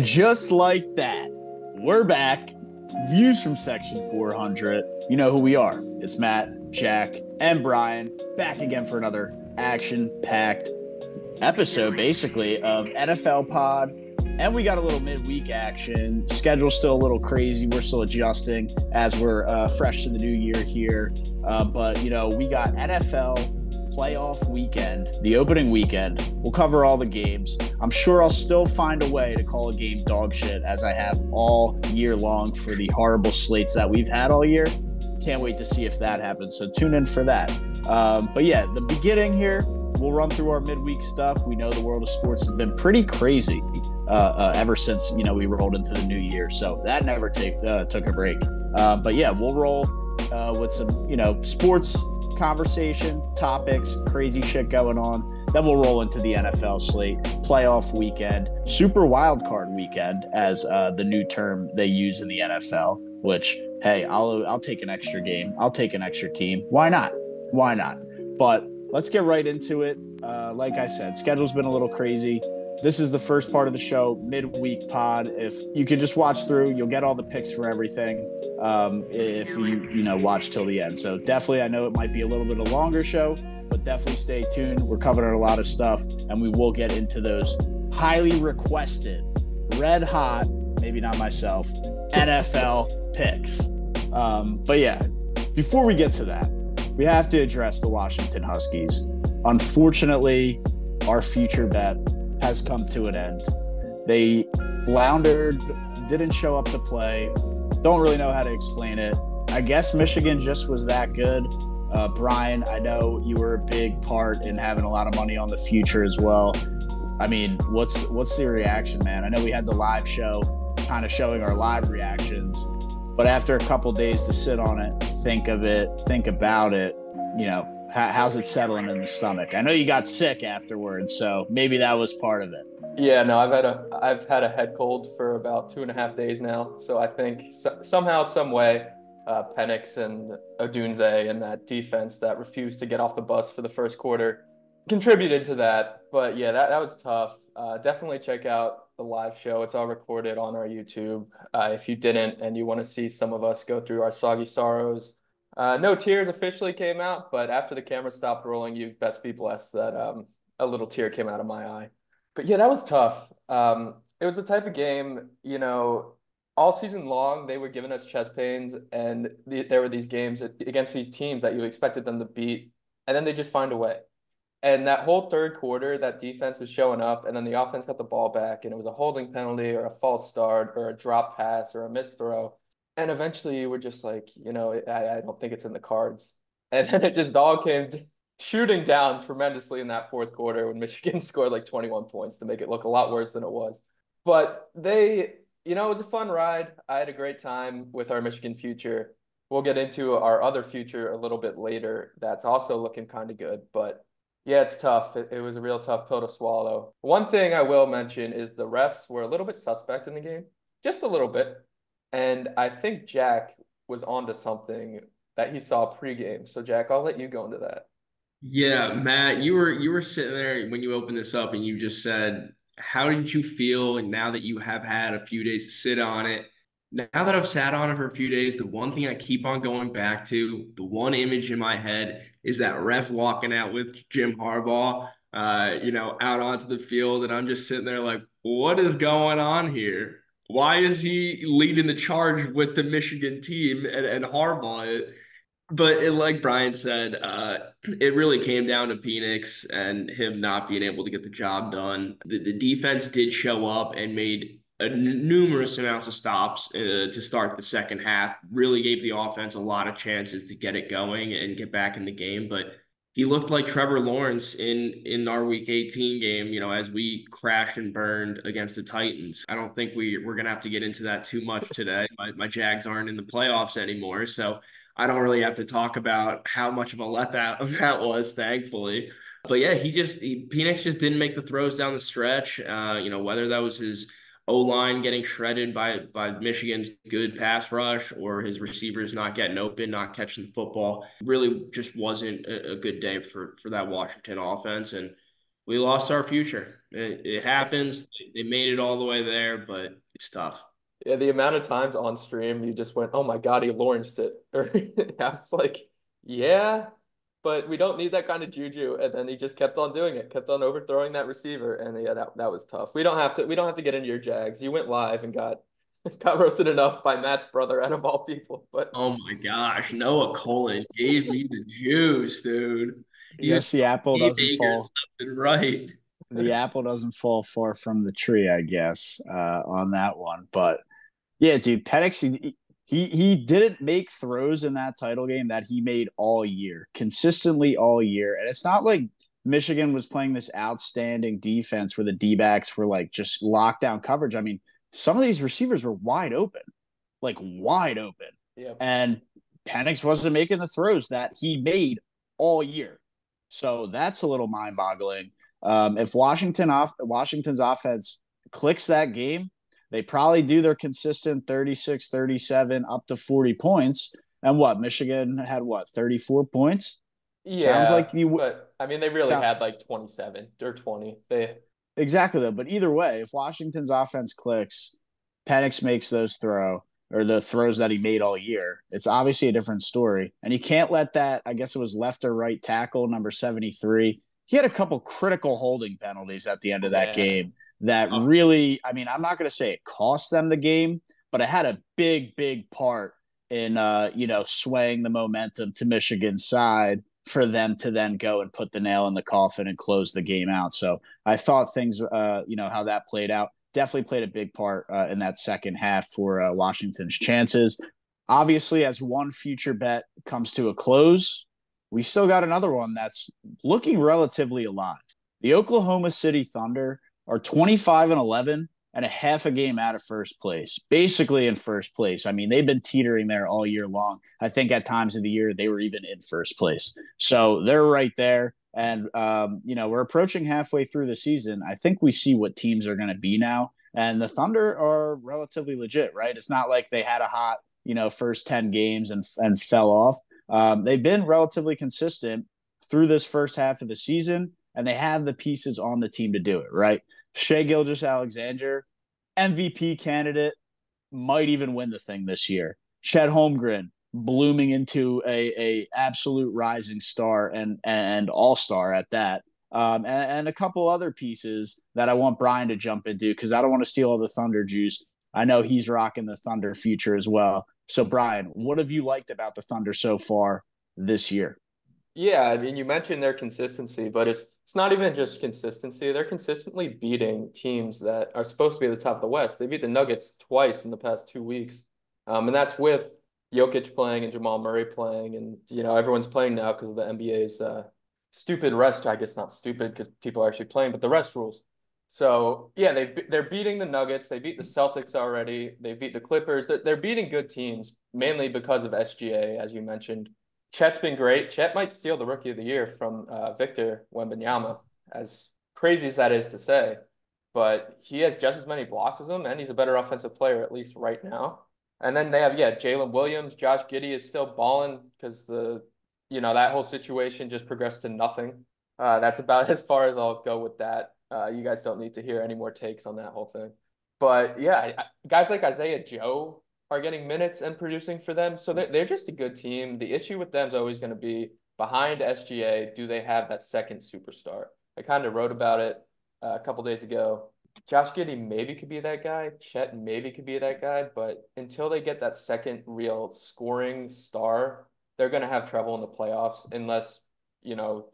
And just like that, we're back. Views from Section 400. You know who we are. It's Matt, Jack, and Brian back again for another action-packed episode, basically, of NFL Pod. And we got a little midweek action. Schedule's still a little crazy. We're still adjusting as we're fresh to the new year here. But we got NFL playoff weekend, the opening weekend. We'll cover all the games. I'm sure I'll still find a way to call a game dog shit as I have all year long for the horrible slates that we've had all year. Can't wait to see if that happens. So tune in for that. But yeah, the beginning here, we'll run through our midweek stuff. We know the world of sports has been pretty crazy ever since, we rolled into the new year. So that never took a break. But yeah, we'll roll with some, sports conversation, topics, crazy shit going on. Then we'll roll into the NFL slate, playoff weekend, super wild card weekend, as the new term they use in the NFL, which, hey, I'll take an extra game. I'll take an extra team. Why not? Why not? But let's get right into it. Like I said, schedule's been a little crazy. This is the first part of the show, midweek pod. If you could just watch through, you'll get all the picks for everything if you watch till the end. So definitely, I know it might be a little bit of a longer show, but definitely stay tuned. We're covering a lot of stuff, and we will get into those highly requested, red hot, maybe not myself, NFL picks. But yeah, before we get to that, we have to address the Washington Huskies. Unfortunately, our future bet has come to an end. They floundered, didn't show up to play. Don't really know how to explain it. I guess Michigan just was that good. Brian, I know you were a big part in having a lot of money on the future as well. I mean, what's the reaction, man? I know we had the live show kind of showing our live reactions, but after a couple days to sit on it, think about it, how's it settling in the stomach? I know you got sick afterwards, so maybe that was part of it. Yeah, no, I've had a head cold for about 2.5 days now. So I think somehow, some way, Penix and Odunze and that defense that refused to get off the bus for the first quarter contributed to that. But yeah, that was tough. Definitely check out the live show. It's all recorded on our YouTube. If you didn't and you want to see some of us go through our soggy sorrows. No tears officially came out, but after the camera stopped rolling, you best be blessed that a little tear came out of my eye. But yeah, that was tough. It was the type of game, all season long they were giving us chest pains, and there were these games against these teams that you expected them to beat, and then they just find a way. And that whole third quarter, that defense was showing up, and then the offense got the ball back, and it was a holding penalty or a false start or a drop pass or a missed throw. And eventually we're just like, I don't think it's in the cards. And then it just all came shooting down tremendously in that fourth quarter when Michigan scored like 21 points to make it look a lot worse than it was. But it was a fun ride. I had a great time with our Michigan future. We'll get into our other future a little bit later. That's also looking kind of good. But yeah, it's tough. It was a real tough pill to swallow. One thing I will mention is the refs were a little bit suspect in the game, just a little bit. And I think Jack was onto something that he saw pregame. So Jack, I'll let you go into that. Yeah, Matt, you were sitting there when you opened this up and you just said, how did you feel? And now that you have had a few days to sit on it, now that I've sat on it for a few days, the one thing I keep on going back to, the one image in my head is that ref walking out with Jim Harbaugh, out onto the field. And I'm just sitting there like, what is going on here? Why is he leading the charge with the Michigan team and Harbaugh? But like Brian said, it really came down to Penix and him not being able to get the job done. The defense did show up and made numerous amounts of stops to start the second half. Really gave the offense a lot of chances to get it going and get back in the game. But he looked like Trevor Lawrence in our Week 18 game. As we crashed and burned against the Titans. I don't think we're gonna have to get into that too much today. My Jags aren't in the playoffs anymore, so I don't really have to talk about how much of a letdown that was, thankfully. But yeah, Penix just didn't make the throws down the stretch. Whether that was his O-line getting shredded by Michigan's good pass rush or his receivers not getting open, not catching the football, really just wasn't a good day for that Washington offense. And we lost our future. It happens. They made it all the way there, but it's tough. Yeah, the amount of times on stream you just went, "Oh my God, he Lawrenced it," or I was like, "Yeah, but we don't need that kind of juju." And then he just kept on doing it, kept on overthrowing that receiver, and yeah, that was tough. We don't have to get into your Jags. You went live and got got roasted enough by Matt's brother out of all people. But Oh my gosh, Noah Colin gave me the juice, dude. I He was guess the apple throwing doesn't haymakers fall. left and right. The apple doesn't fall far from the tree, I guess, on that one. But yeah, dude, Penix, he didn't make throws in that title game that he made all year, consistently all year. And it's not like Michigan was playing this outstanding defense where the D backs were like just lockdown coverage. I mean, some of these receivers were wide open, like wide open. yeah, And Penix wasn't making the throws that he made all year. So that's a little mind boggling. If Washington's offense clicks that game, they probably do their consistent 36, 37, up to 40 points. And what? Michigan had what? 34 points? Sounds yeah, like you but I mean, they really sound had like 27 or 20. They exactly though. But either way, if Washington's offense clicks, Penix makes those the throws that he made all year. It's obviously a different story. And you can't let that, I guess it was left or right tackle, number 73. He had a couple critical holding penalties at the end of that yeah. game that Tough. really, I mean, I'm not going to say it cost them the game, but it had a big part in, swaying the momentum to Michigan's side for them to then go and put the nail in the coffin and close the game out. So I thought things, how that played out definitely played a big part in that second half for Washington's chances. Obviously, as one future bet comes to a close, we still got another one that's looking relatively alive. The Oklahoma City Thunder are 25-11 and a half a game out of first place, basically in first place. I mean, they've been teetering there all year long. I think at times of the year they were even in first place. So they're right there. And, we're approaching halfway through the season. I think we see what teams are going to be now. And the Thunder are relatively legit, right? It's not like they had a hot, first 10 games and fell off. They've been relatively consistent through this first half of the season, and they have the pieces on the team to do it, right? Shea Gilgeous-Alexander, MVP candidate, might even win the thing this year. Chet Holmgren blooming into a absolute rising star and all star at that. And a couple other pieces that I want Brian to jump into because I don't want to steal all the Thunder juice. I know he's rocking the Thunder future as well. So, Brian, what have you liked about the Thunder so far this year? Yeah, I mean, you mentioned their consistency, but it's not even just consistency. They're consistently beating teams that are supposed to be at the top of the West. They beat the Nuggets twice in the past 2 weeks, and that's with Jokic playing and Jamal Murray playing, and everyone's playing now because of the NBA's stupid rest. I guess not stupid because people are actually playing, but the rest rules. So yeah, they're beating the Nuggets. They beat the Celtics already. They beat the Clippers. They're beating good teams mainly because of SGA, as you mentioned. Chet's been great. Chet might steal the Rookie of the Year from Victor Wembanyama, as crazy as that is to say. But he has just as many blocks as him, and he's a better offensive player, at least right now. And then they have, Jalen Williams. Josh Giddey is still balling because that whole situation just progressed to nothing. That's about as far as I'll go with that. You guys don't need to hear any more takes on that whole thing. But yeah, guys like Isaiah Joe are getting minutes and producing for them. So they're just a good team. The issue with them is always going to be behind SGA, do they have that second superstar? I kind of wrote about it a couple days ago. Josh Giddey maybe could be that guy. Chet maybe could be that guy. But until they get that second real scoring star, they're going to have trouble in the playoffs unless,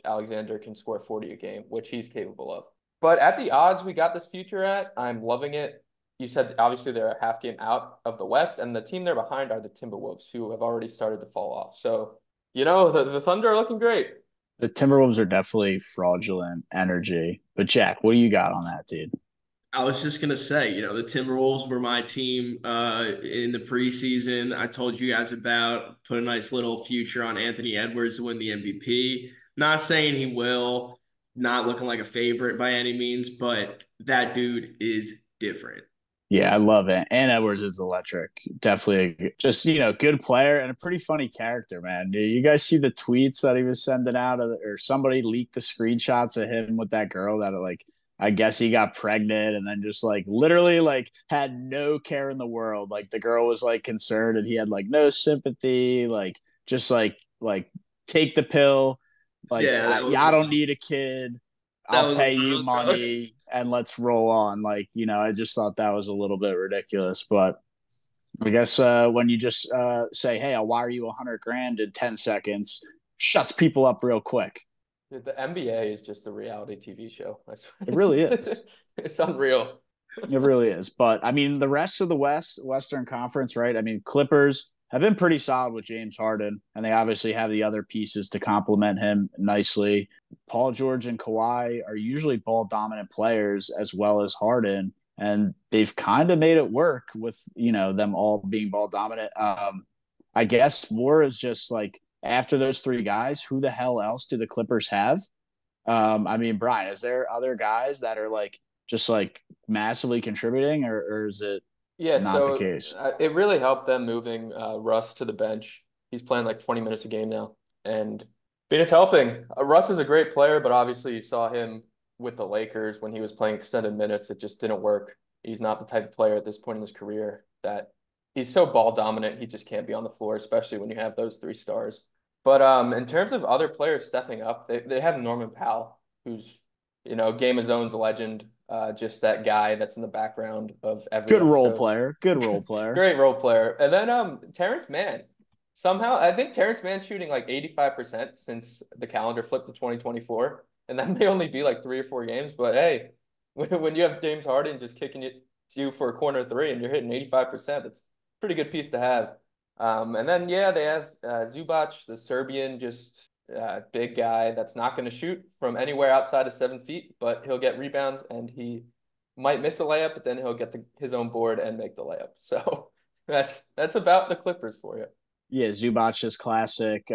Alexander can score 40 a game, which he's capable of. But at the odds we got this future at, I'm loving it. You said obviously they're a half game out of the West, and the team they're behind are the Timberwolves, who have already started to fall off. So, the Thunder are looking great. The Timberwolves are definitely fraudulent energy. But, Jack, what do you got on that, dude? I was just gonna say, the Timberwolves were my team in the preseason. I told you guys about put a nice little future on Anthony Edwards to win the MVP. Not saying he will, not looking like a favorite by any means, but that dude is different. Yeah, I love it. And Edwards is electric. Definitely just, good player and a pretty funny character, man. You guys see the tweets that he was sending out or somebody leaked the screenshots of him with that girl that like I guess he got pregnant and then just like literally like had no care in the world. Like the girl was like concerned and he had like no sympathy, like just like take the pill. Like Yeah, I don't need a kid. that I'll was pay you wild, bro. money and let's roll on. Like, I just thought that was a little bit ridiculous. But I guess when you just say, hey, I'll wire you 100 grand in 10 seconds, shuts people up real quick. Dude, the NBA is just a reality TV show. I swear. It really is. It's unreal. It really is. But I mean, the rest of the Western Conference, right? I mean, Clippers have been pretty solid with James Harden, and they obviously have the other pieces to complement him nicely. Paul George and Kawhi are usually ball dominant players as well as Harden, and they've kind of made it work with them all being ball dominant. I guess more is just like after those three guys, who the hell else do the Clippers have? I mean, Brian, is there other guys that are like just like massively contributing, or is it Yeah, not the so case? it really helped them moving Russ to the bench. He's playing like 20 minutes a game now, and it's helping. Russ is a great player, but obviously you saw him with the Lakers when he was playing extended minutes. It just didn't work. He's not the type of player at this point in his career that he's so ball dominant. He just can't be on the floor, especially when you have those three stars. But in terms of other players stepping up, they have Norman Powell, who's Game of Zone's legend, just that guy that's in the background of every Good role episode. player. Good role player. Great role player. And then Terrence Mann. Somehow I think Terrence Mann shooting like 85% since the calendar flipped to 2024. And that may only be like 3 or 4 games, but hey, when you have James Harden just kicking it to you for a corner three and you're hitting 85%, that's a pretty good piece to have. And then yeah, they have Zubac, the Serbian, just big guy that's not going to shoot from anywhere outside of 7 feet, but he'll get rebounds and he might miss a layup, but then he'll get his own board and make the layup. So that's about the Clippers for you. Yeah, Zubac's classic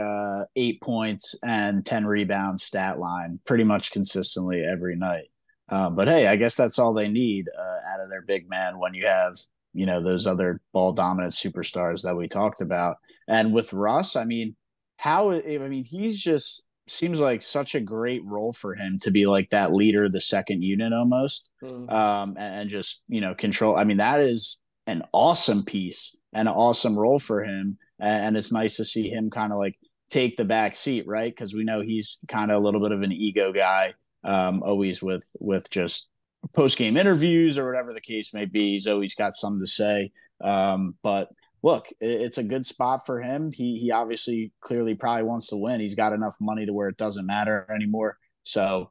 8 points and 10 rebounds stat line pretty much consistently every night. But hey, I guess that's all they need out of their big man when you have, those other ball dominant superstars that we talked about. And with Russ, I mean, he's just seems like such a great role for him to be like that leader of the second unit almost. Mm. And just, control. I mean, that is an awesome piece and an awesome role for him and it's nice to see him kind of like take the back seat, right? Because we know he's kind of a little bit of an ego guy, always with just post game interviews or whatever the case may be. He's always got something to say. But look, it's a good spot for him. He obviously clearly probably wants to win. He's got enough money to where it doesn't matter anymore. So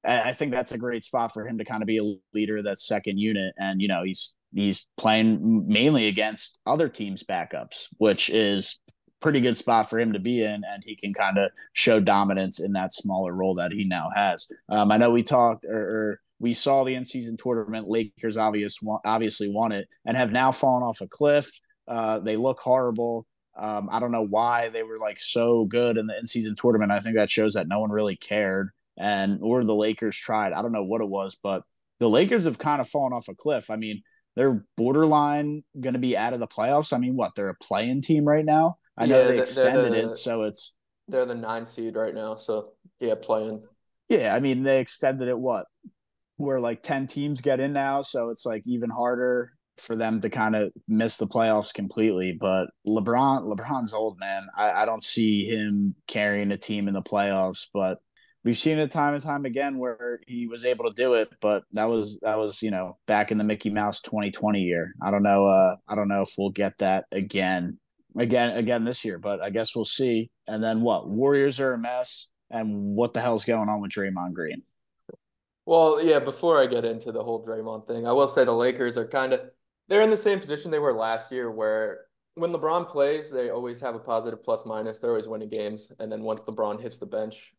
I think that's a great spot for him to kind of be a leader of that second unit. And he's playing mainly against other teams' backups, which is pretty good spot for him to be in, and he can kind of show dominance in that smaller role that he now has. I know we talked or we saw the in-season tournament. Lakers obviously won it and have now fallen off a cliff. They look horrible. I don't know why they were like so good in the in-season tournament. I think that shows that no one really cared or the Lakers tried. I don't know what it was, but the Lakers have kind of fallen off a cliff. I mean, they're borderline going to be out of the playoffs. I mean, what? They're a play-in team right now. I know Yeah, they extended it, so they're the 9 seed right now. So yeah, playing. yeah. I mean, they extended it where like 10 teams get in now, so it's like even harder for them to kind of miss the playoffs completely. But LeBron's old, man. I don't see him carrying a team in the playoffs, but we've seen it time and time again where he was able to do it, but that was back in the Mickey Mouse 2020 year. I don't know. I don't know if we'll get that again this year, but I guess we'll see. And then what? Warriors are a mess, and what the hell's going on with Draymond Green? Well, yeah, before I get into the whole Draymond thing, I will say the Lakers are they're in the same position they were last year where when LeBron plays, they always have a positive plus minus. They're always winning games. And then once LeBron hits the bench,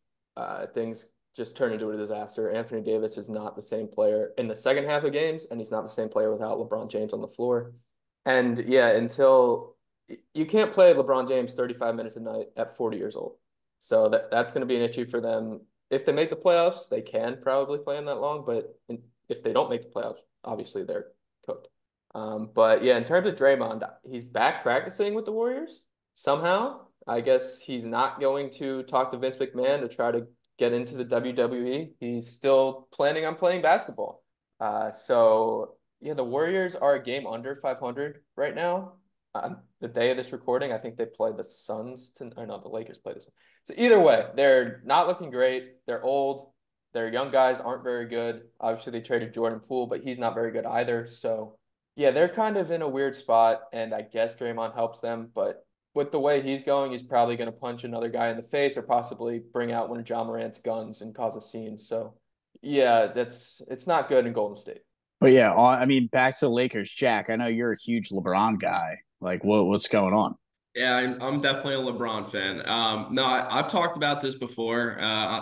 things just turn into a disaster. Anthony Davis is not the same player in the second half of games, and he's not the same player without LeBron James on the floor. And yeah, until you can't play LeBron James 35 minutes a night at 40 years old. So that's going to be an issue for them. If they make the playoffs, they can probably play in that long, but if they don't make the playoffs, obviously they're cooked. But yeah, in terms of Draymond, he's back practicing with the Warriors somehow. I guess he's not going to talk to Vince McMahon to try to get into the WWE. He's still planning on playing basketball. So yeah, the Warriors are a game under 500 right now. The day of this recording, I think they play the Suns to, or no, the Lakers play the Suns. So either way, they're not looking great. They're old. Their young guys aren't very good. Obviously, they traded Jordan Poole, but he's not very good either. So yeah, they're kind of in a weird spot, and I guess Draymond helps them. But with the way he's going, he's probably going to punch another guy in the face or possibly bring out one of John Morant's guns and cause a scene. So yeah, it's not good in Golden State. But yeah, I mean, back to the Lakers, Jack. I know you're a huge LeBron guy. Like, what's going on? Yeah, I'm definitely a LeBron fan. No, I've talked about this before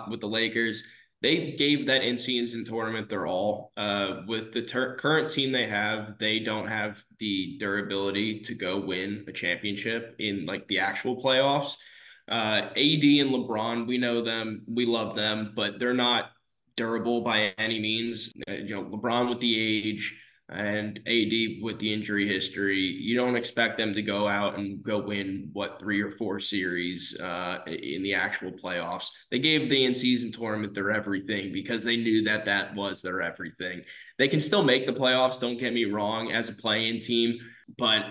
with the Lakers. They gave that in-season tournament their all. With the current team they have, they don't have the durability to go win a championship in like the actual playoffs. AD and LeBron, we know them, we love them, but they're not durable by any means. LeBron with the age and AD with the injury history, you don't expect them to go out and go win what 3 or 4 series in the actual playoffs. They gave the in-season tournament their everything because they knew that that was their everything. They can still make the playoffs, don't get me wrong, as a play-in team, but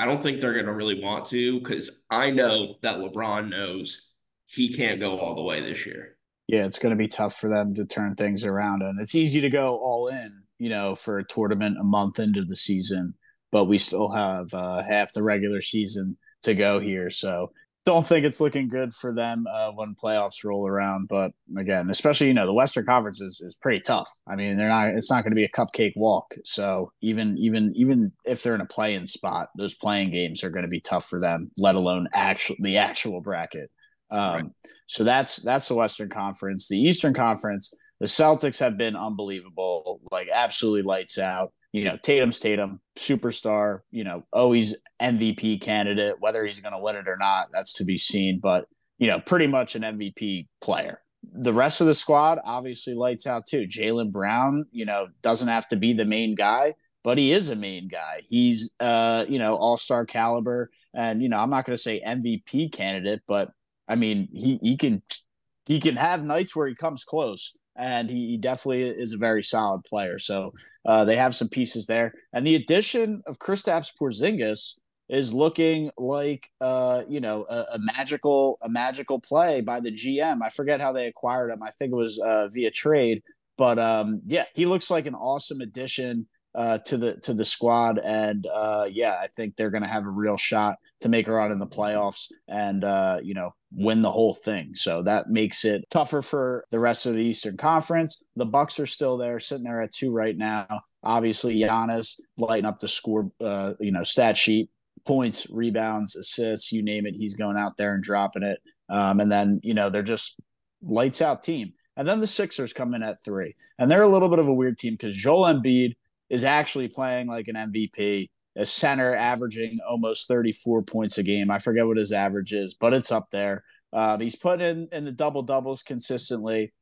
I don't think they're going to really want to because I know that LeBron knows he can't go all the way this year. Yeah, it's going to be tough for them to turn things around. And it's easy to go all in, for a tournament a month into the season, but we still have half the regular season to go here. So don't think it's looking good for them when playoffs roll around. But again, especially, the Western Conference is pretty tough. I mean, it's not going to be a cupcake walk. So even if they're in a play-in spot, those playing games are going to be tough for them, let alone the actual bracket. Right. So that's the Western Conference. The Eastern Conference, the Celtics have been unbelievable, like absolutely lights out. Tatum's Tatum, superstar, always MVP candidate. Whether he's going to win it or not, that's to be seen. But, pretty much an MVP player. The rest of the squad obviously lights out too. Jaylen Brown, doesn't have to be the main guy, but he is a main guy. He's, all-star caliber. And, I'm not going to say MVP candidate, but I mean, he can have nights where he comes close, and he definitely is a very solid player. So they have some pieces there, and the addition of Kristaps Porzingis is looking like a magical play by the GM. I forget how they acquired him. I think it was via trade, but yeah, he looks like an awesome addition to the squad, and I think they're going to have a real shot to make a run in the playoffs and win the whole thing. So that makes it tougher for the rest of the Eastern Conference. The Bucks are still there, sitting there at 2 right now. Obviously, Giannis lighting up the score, stat sheet, points, rebounds, assists, you name it. He's going out there and dropping it. And then they're just lights out team. And then the Sixers come in at 3, and they're a little bit of a weird team because Joel Embiid is actually playing like an MVP, a center averaging almost 34 points a game. I forget what his average is, but it's up there. He's putting in the double-doubles consistently,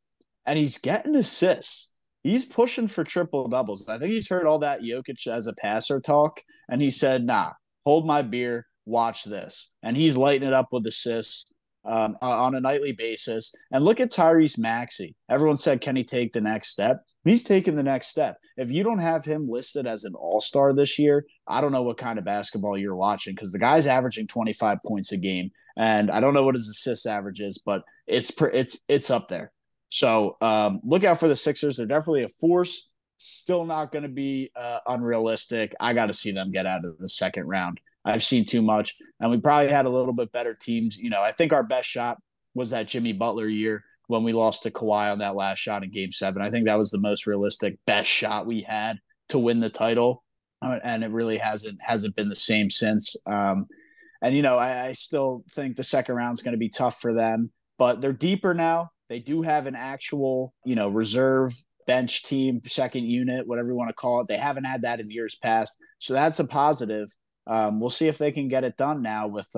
and he's getting assists. He's pushing for triple-doubles. I think he's heard all that Jokic as a passer talk, and he said, nah, hold my beer, watch this. And he's lighting it up with assists on a nightly basis. And look at Tyrese Maxey. Everyone said, can he take the next step? He's taking the next step. If you don't have him listed as an all-star this year, I don't know what kind of basketball you're watching because the guy's averaging 25 points a game. And I don't know what his assist average is, but it's up there. So look out for the Sixers. They're definitely a force. Still not going to be unrealistic. I got to see them get out of the second round. I've seen too much, and we probably had a little bit better teams. I think our best shot was that Jimmy Butler year when we lost to Kawhi on that last shot in Game 7. I think that was the most realistic, best shot we had to win the title, and it really hasn't been the same since. I still think the second round is going to be tough for them, but they're deeper now. They do have an actual, reserve bench team, second unit, whatever you want to call it. They haven't had that in years past, so that's a positive. We'll see if they can get it done now with,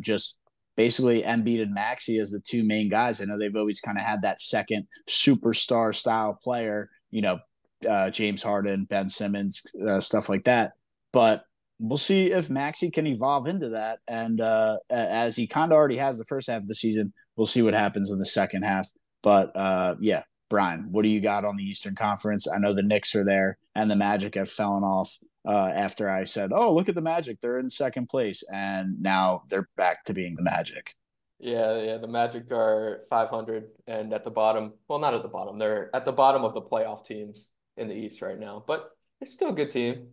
just basically Embiid and Maxey as the 2 main guys. I know they've always kind of had that second superstar style player, James Harden, Ben Simmons, stuff like that. But we'll see if Maxey can evolve into that. And as he kind of already has the first half of the season, we'll see what happens in the second half. But yeah, Brian, what do you got on the Eastern Conference? I know the Knicks are there and the Magic have fallen off after I said, oh, look at the Magic. They're in second place. And now they're back to being the Magic. Yeah, the Magic are 500 and at the bottom. Well, not at the bottom. They're at the bottom of the playoff teams in the East right now, but it's still a good team.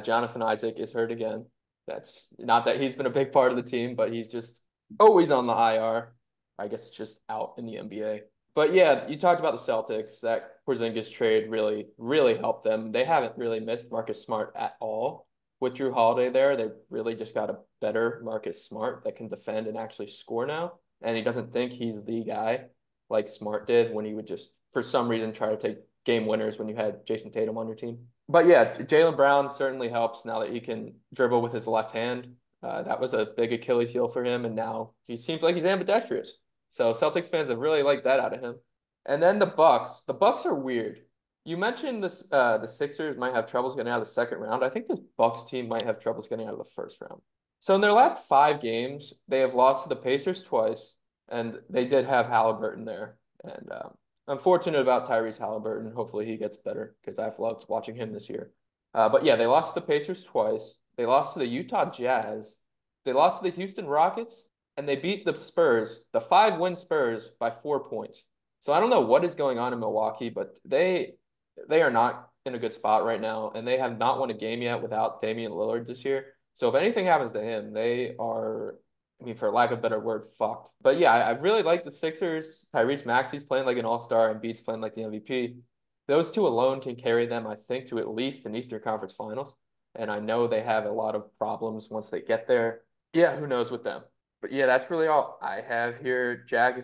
Jonathan Isaac is hurt again. That's not that he's been a big part of the team, but he's just always on the IR. I guess it's just out in the NBA. But yeah, you talked about the Celtics. That Porzingis trade really, really helped them. They haven't really missed Marcus Smart at all with Drew Holiday there. They really just got a better Marcus Smart that can defend and actually score now. And he doesn't think he's the guy like Smart did when he would just, for some reason, try to take game winners when you had Jason Tatum on your team. But yeah, Jaylen Brown certainly helps now that he can dribble with his left hand. That was a big Achilles heel for him, and now he seems like he's ambidextrous. So Celtics fans have really liked that out of him. And then the Bucks. The Bucks are weird. You mentioned this. The Sixers might have troubles getting out of the second round. I think this Bucks team might have troubles getting out of the first round. So in their last 5 games, they have lost to the Pacers twice, and they did have Halliburton there. And I'm fortunate about Tyrese Halliburton. Hopefully he gets better because I've loved watching him this year. But yeah, they lost to the Pacers twice. They lost to the Utah Jazz. They lost to the Houston Rockets, and they beat the Spurs, the 5-win Spurs, by 4 points. So I don't know what is going on in Milwaukee, but they are not in a good spot right now, and they have not won a game yet without Damian Lillard this year. So if anything happens to him, they are, I mean, for lack of a better word, fucked. But yeah, I really like the Sixers. Tyrese Maxey's playing like an all-star and Embiid's playing like the MVP. Those two alone can carry them, I think, to at least an Eastern Conference Finals. And I know they have a lot of problems once they get there. Yeah, who knows with them. But yeah, that's really all I have here. Jack,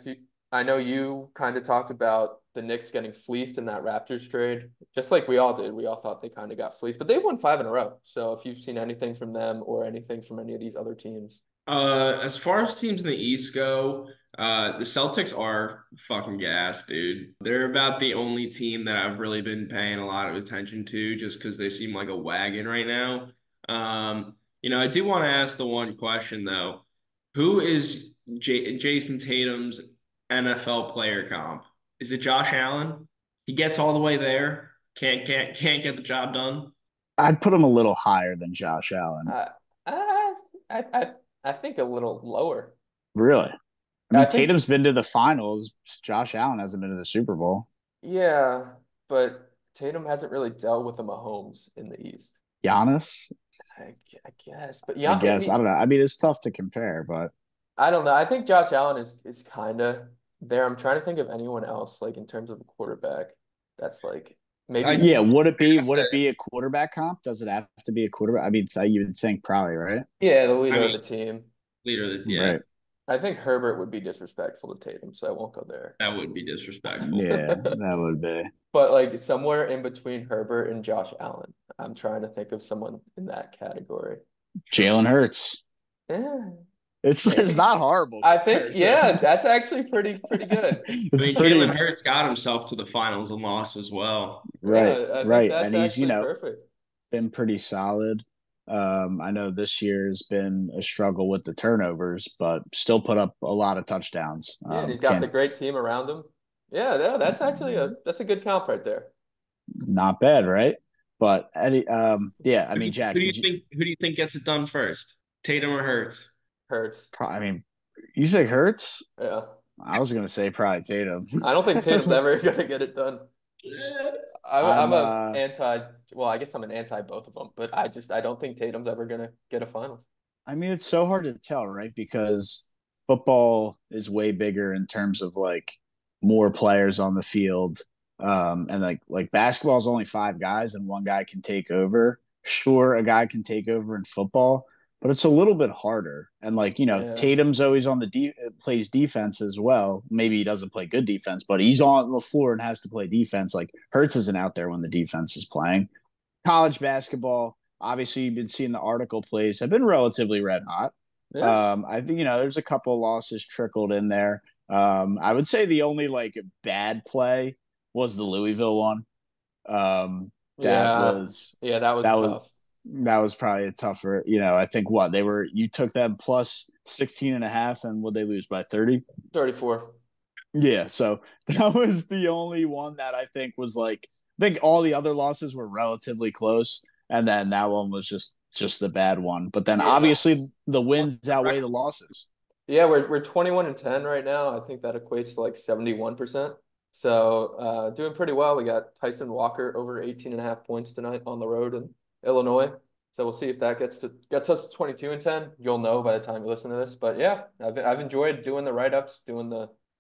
I know you kind of talked about the Knicks getting fleeced in that Raptors trade, just like we all did. We all thought they kind of got fleeced, but they've won 5 in a row. So if you've seen anything from them or anything from any of these other teams. As far as teams in the East go, the Celtics are fucking gas, dude. They're about the only team that I've really been paying a lot of attention to just because they seem like a wagon right now. I do want to ask the one question though. Who is Jason Tatum's NFL player comp? Is it Josh Allen? He gets all the way there, can't get the job done. I'd put him a little higher than Josh Allen. Uh, I, I, I think a little lower. Really? I I mean, think, Tatum's been to the finals. Josh Allen hasn't been to the Super Bowl. yeah, but Tatum hasn't really dealt with the Mahomes in the East. Giannis, I guess, but I yeah, I guess. I mean, don't know. I mean, it's tough to compare, but I don't know. I think Josh Allen is kind of there. I'm trying to think of anyone else like in terms of a quarterback that's like maybe yeah, I would said, it be a quarterback comp? Does it have to be a quarterback? I mean, you would think probably, right? yeah, the I leader of mean, the team. yeah, Right. I think Herbert would be disrespectful to Tatum, so I won't go there. that would be disrespectful. Yeah, that would be. But like somewhere in between Herbert and Josh Allen, I'm trying to think of someone in that category. Jalen Hurts. Yeah, It's maybe. not horrible I think yeah, comparison. that's actually pretty good. I It's mean, Jalen pretty Hurts got himself to the finals and lost as well. right, Yeah, I think right. that's And he's, actually perfect. been pretty solid. I know this year's been a struggle with the turnovers, but still put up a lot of touchdowns. Yeah, and he's got the Can't great team around him. Yeah, that's actually that's a good comp right there. not bad, right? But yeah, I Who do mean, you, who Jack, do you did you? think who do you think gets it done first? Tatum or Hurts? Hurts. I mean, you think Hurts? Yeah. I was gonna say probably Tatum. I don't think Tatum's ever gonna get it done. I'm I'm a anti. Well, I guess I'm an anti both of them, but I don't think Tatum's ever gonna get a finals. I mean, it's so hard to tell, right? Because football is way bigger in terms of like more players on the field. And like basketball is only 5 guys and one guy can take over. Sure, a guy can take over in football, but it's a little bit harder. And like, Yeah, Tatum's always on plays defense as well. Maybe he doesn't play good defense, but he's on the floor and has to play defense. Like Hurts isn't out there when the defense is playing. College basketball, obviously you've been seeing the article plays have been relatively red hot. yeah, I think there's a couple of losses trickled in there. I would say the only like bad play was the Louisville one. That yeah, was yeah. That was that was tough. That was probably a tougher, I think you took them plus 16 and a half, and would they lose by 30? 34. Yeah. So that was the only one that I think was like, I think all the other losses were relatively close. And then that one was just the bad one. But then Yeah. obviously the wins outweigh the losses. Yeah, we're 21 and 10 right now. I think that equates to like 71%. So doing pretty well. We got Tyson Walker over 18 and a half points tonight on the road in Illinois. So we'll see if that gets us to 22 and 10. You'll know by the time you listen to this. But yeah, I've enjoyed doing the write-ups,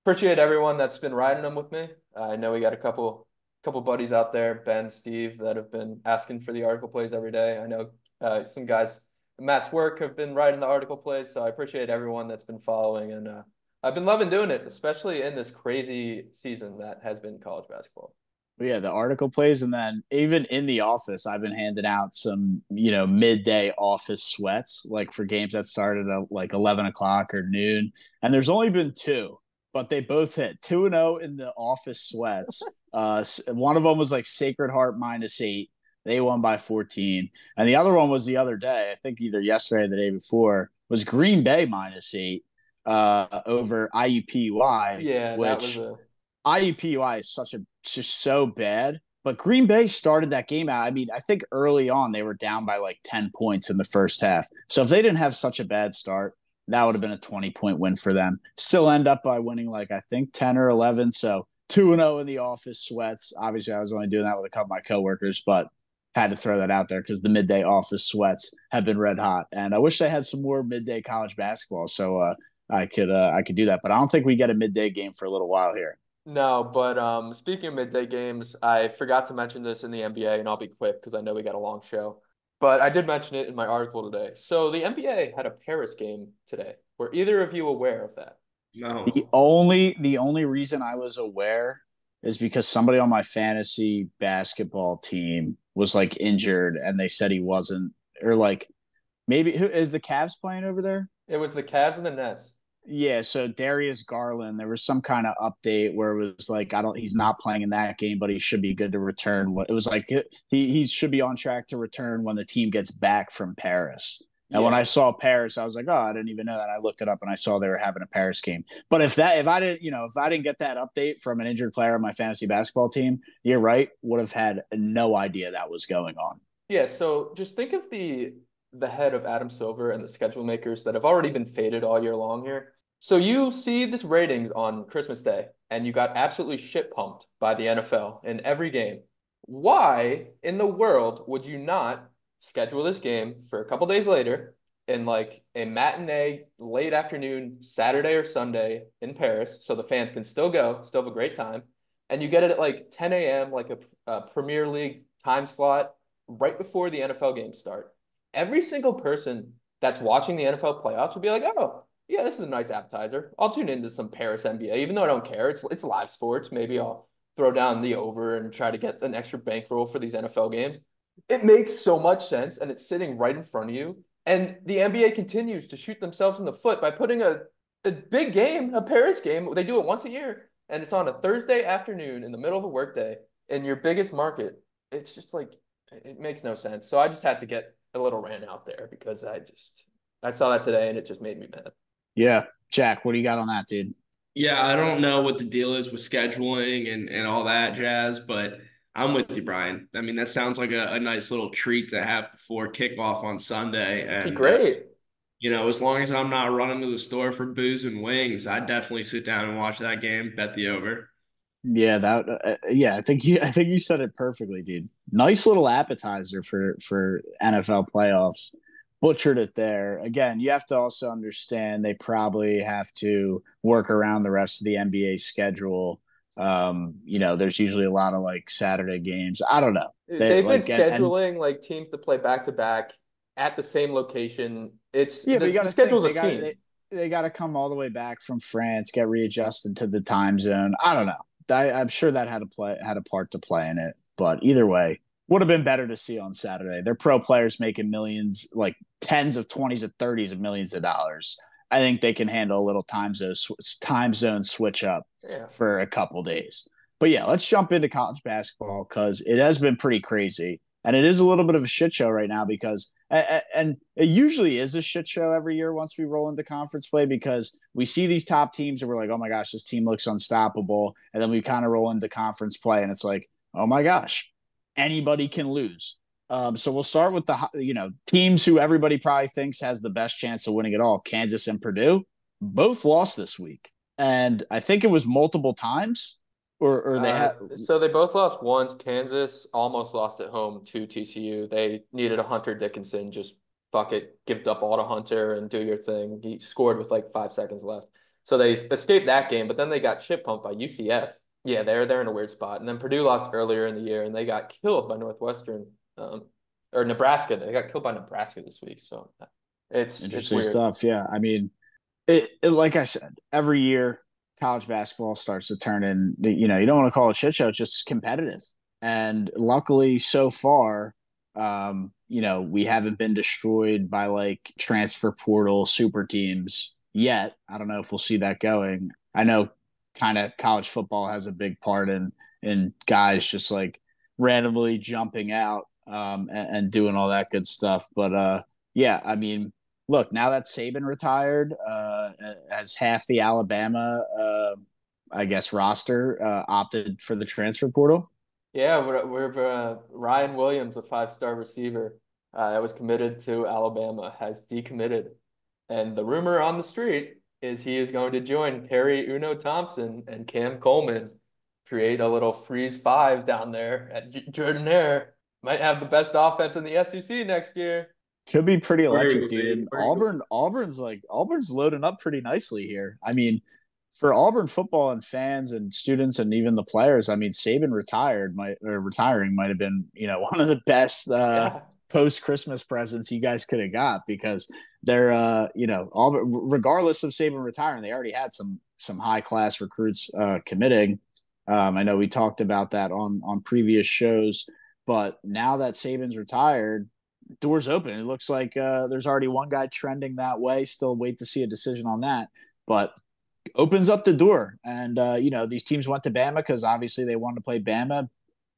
appreciate everyone that's been riding them with me. I know we got a couple buddies out there, Ben, Steve, that have been asking for the article plays every day. I know some guys Matt's work have been writing the article plays, so I appreciate everyone that's been following, and I've been loving doing it, especially in this crazy season that has been college basketball. But yeah, the article plays, and then even in the office, I've been handing out some, midday office sweats, like for games that started at like 11 o'clock or noon. And there's only been two, but they both hit 2-0 in the office sweats. One of them was like Sacred Heart -8. They won by 14. And the other one was the other day, I think either yesterday or the day before, was Green Bay -8 over IUPUI, Yeah, that was which a IUPUI is just so bad. But Green Bay started that game out. I mean, I think early on they were down by like 10 points in the first half. So if they didn't have such a bad start, that would have been a 20-point win for them. Still end up by winning like I think 10 or 11. So 2-0 in the office sweats. Obviously, I was only doing that with a couple of my coworkers, but had to throw that out there because the midday office sweats have been red hot. And I wish they had some more midday college basketball so I could do that. But I don't think we get a midday game for a little while here. no, but speaking of midday games, I forgot to mention this in the NBA, and I'll be quick because I know we got a long show. But I did mention it in my article today. So the NBA had a Paris game today. Were either of you aware of that? The No. only reason I was aware is because somebody on my fantasy basketball team was like injured and they said he wasn't, or like maybe who is the Cavs playing over there? It was the Cavs and the Nets. Yeah, so Darius Garland, there was some kind of update where it was like he's not playing in that game, but he should be good to return. It was like he should be on track to return when the team gets back from Paris. And when I Yeah. saw Paris, I was like, oh, I didn't even know that. I looked it up and I saw they were having a Paris game. But if I didn't get that update from an injured player on my fantasy basketball team, you're right, would have had no idea that was going on. Yeah, so just think of the head of Adam Silver and the schedule makers that have already been faded all year long here. So you see this ratings on Christmas Day, and you got absolutely shit pumped by the NFL in every game. Why in the world would you not schedule this game for a couple days later in like a matinee, late afternoon, Saturday or Sunday in Paris, so the fans can still go, still have a great time, and you get it at like 10 a.m., like a Premier League time slot right before the NFL games start. Every single person that's watching the NFL playoffs would be like, "Oh, yeah, this is a nice appetizer. I'll tune into some Paris NBA, even though I don't care. It's live sports. Maybe I'll throw down the over and try to get an extra bankroll for these NFL games." It makes so much sense, and it's sitting right in front of you. And the NBA continues to shoot themselves in the foot by putting a big game, a Paris game. They do it once a year, and it's on a Thursday afternoon in the middle of a workday in your biggest market. It's just like it makes no sense. So I just had to get a little rant out there because I saw that today and it just made me mad. Yeah. Jack, what do you got on that, dude? Yeah, I don't know what the deal is with scheduling and all that jazz, but I'm with you, Brian. I mean, that sounds like a nice little treat to have before kickoff on Sunday. Be And, great. as long as I'm not running to the store for booze and wings, I'd definitely sit down and watch that game, bet the over. Yeah, yeah, I think you said it perfectly, dude. Nice little appetizer for NFL playoffs. Butchered it there. Again, you have to also understand they probably have to work around the rest of the NBA schedule. There's usually a lot of like Saturday games. I don't know. They They've been like and scheduling like teams to play back to back at the same location. It's yeah, but you got the to think schedule's a scene. they got to come all the way back from France, get readjusted to the time zone. I don't know. I'm sure that had a part to play in it, but either way, would have been better to see on Saturday. They're pro players making millions, like tens of twenties of thirties of millions of dollars. I think they can handle a little time zone switch up Yeah. for a couple days. But yeah, let's jump into college basketball because it has been pretty crazy. And it is a little bit of a shit show right now because, and it usually is a shit show every year once we roll into conference play because we see these top teams and we're like, oh my gosh, this team looks unstoppable. And then we kind of roll into conference play and it's like, oh my gosh, anybody can lose. So we'll start with the teams who everybody probably thinks has the best chance of winning it all. Kansas and Purdue both lost this week, and I think it was multiple times, or they had. So they both lost once. Kansas almost lost at home to TCU. They needed a Hunter Dickinson. Just fuck it, give up all to Hunter and do your thing. He scored with like 5 seconds left. So they escaped that game, but then they got shit pumped by UCF. Yeah, they're in a weird spot. And then Purdue lost earlier in the year, and they got killed by Northwestern, or Nebraska. They got killed by Nebraska this week. So it's Interesting weird. stuff. Yeah, I mean, it like I said, every year college basketball starts to turn in. You don't want to call it shit show; it's just competitive. And luckily, so far, we haven't been destroyed by like transfer portal super teams yet. I don't know if we'll see that going. I know kind of college football has a big part in guys just like randomly jumping out and doing all that good stuff. But yeah, I mean, look, now that Saban retired, as half the Alabama, I guess, roster opted for the transfer portal. Yeah, we're Ryan Williams, a 5-star receiver that was committed to Alabama, has decommitted. And the rumor on the street is he is going to join Perry Uno Thompson and Cam Coleman, create a little freeze five down there at Jordan-Hare. Might have the best offense in the SEC next year. Could be pretty electric, Very dude. good, And very good. Auburn's loading up pretty nicely here. I mean, for Auburn football and fans and students and even the players, I mean, Saban retiring might have been, one of the best Yeah. post Christmas presents you guys could have got because they're Auburn, regardless of Saban retiring, they already had some high class recruits committing. I know we talked about that on previous shows, but now that Saban's retired, doors open. It looks like there's already one guy trending that way. Still wait to see a decision on that, but opens up the door. And these teams went to Bama because obviously they wanted to play Bama,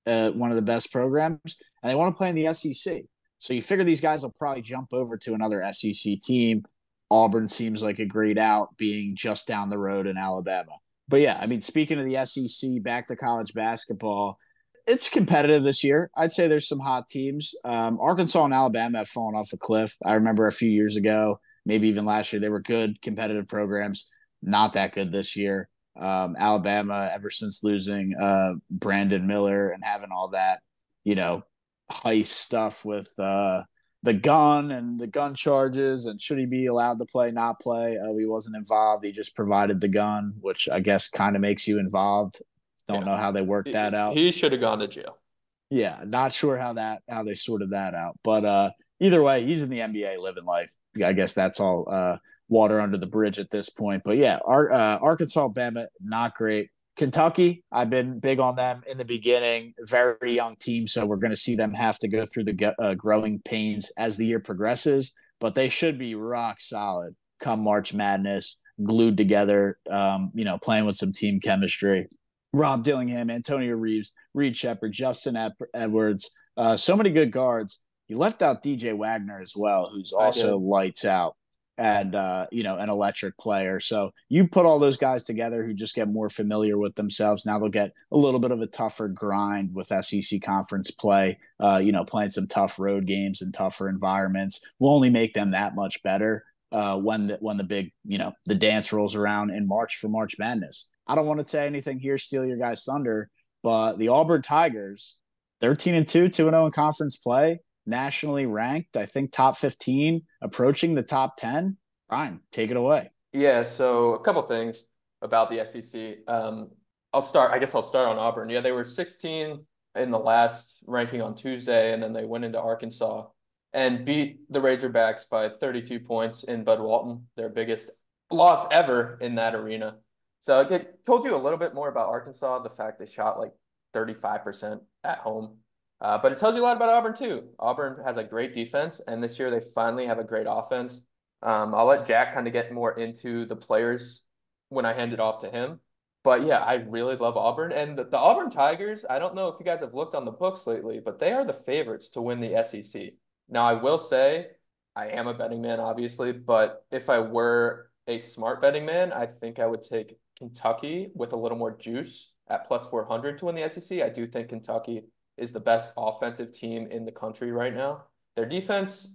one of the best programs, and they want to play in the SEC. So you figure these guys will probably jump over to another SEC team. Auburn seems like a great out, being just down the road in Alabama. But yeah, I mean, speaking of the SEC, back to college basketball, it's competitive this year. I'd say there's some hot teams. Arkansas and Alabama have fallen off a cliff. I remember a few years ago, maybe even last year, they were good competitive programs. Not that good this year. Alabama, ever since losing Brandon Miller and having all that, heist stuff with the gun and the gun charges and should he be allowed to play, not play. He wasn't involved. He just provided the gun, which I guess kind of makes you involved. Don't Yeah. know how they worked that out. He should have gone to jail. Yeah, not sure how they sorted that out. But either way, he's in the NBA living life. I guess that's all water under the bridge at this point. But yeah, Arkansas, Bama, not great. Kentucky, I've been big on them in the beginning. Very young team, so we're going to see them have to go through the growing pains as the year progresses. But they should be rock solid come March Madness, glued together. Playing with some team chemistry. Rob Dillingham, Antonio Reeves, Reed Shepard, Justin Edwards, so many good guards. You left out DJ Wagner as well, who's I also did. lights out and an electric player. So you put all those guys together who just get more familiar with themselves. Now they'll get a little bit of a tougher grind with SEC conference play. Playing some tough road games and tougher environments will only make them that much better when the big the dance rolls around in March for March Madness. I don't want to say anything here, steal your guys' thunder, but the Auburn Tigers, 13-2, 2-0 in conference play, nationally ranked, I think top 15, approaching the top 10. Fine, take it away. Yeah, so a couple things about the SEC. I guess I'll start on Auburn. Yeah, they were 16 in the last ranking on Tuesday, and then they went into Arkansas and beat the Razorbacks by 32 points in Bud Walton, their biggest loss ever in that arena. So I told you a little bit more about Arkansas, the fact they shot like 35% at home. But it tells you a lot about Auburn too. Auburn has a great defense, and this year they finally have a great offense. I'll let Jack kind of get more into the players when I hand it off to him. But yeah, I really love Auburn. And the Auburn Tigers, I don't know if you guys have looked on the books lately, but they are the favorites to win the SEC. Now, I will say I am a betting man, obviously, but if I were a smart betting man, I think I would take Kentucky with a little more juice at plus 400 to win the SEC. I do think Kentucky is the best offensive team in the country right now. Their defense,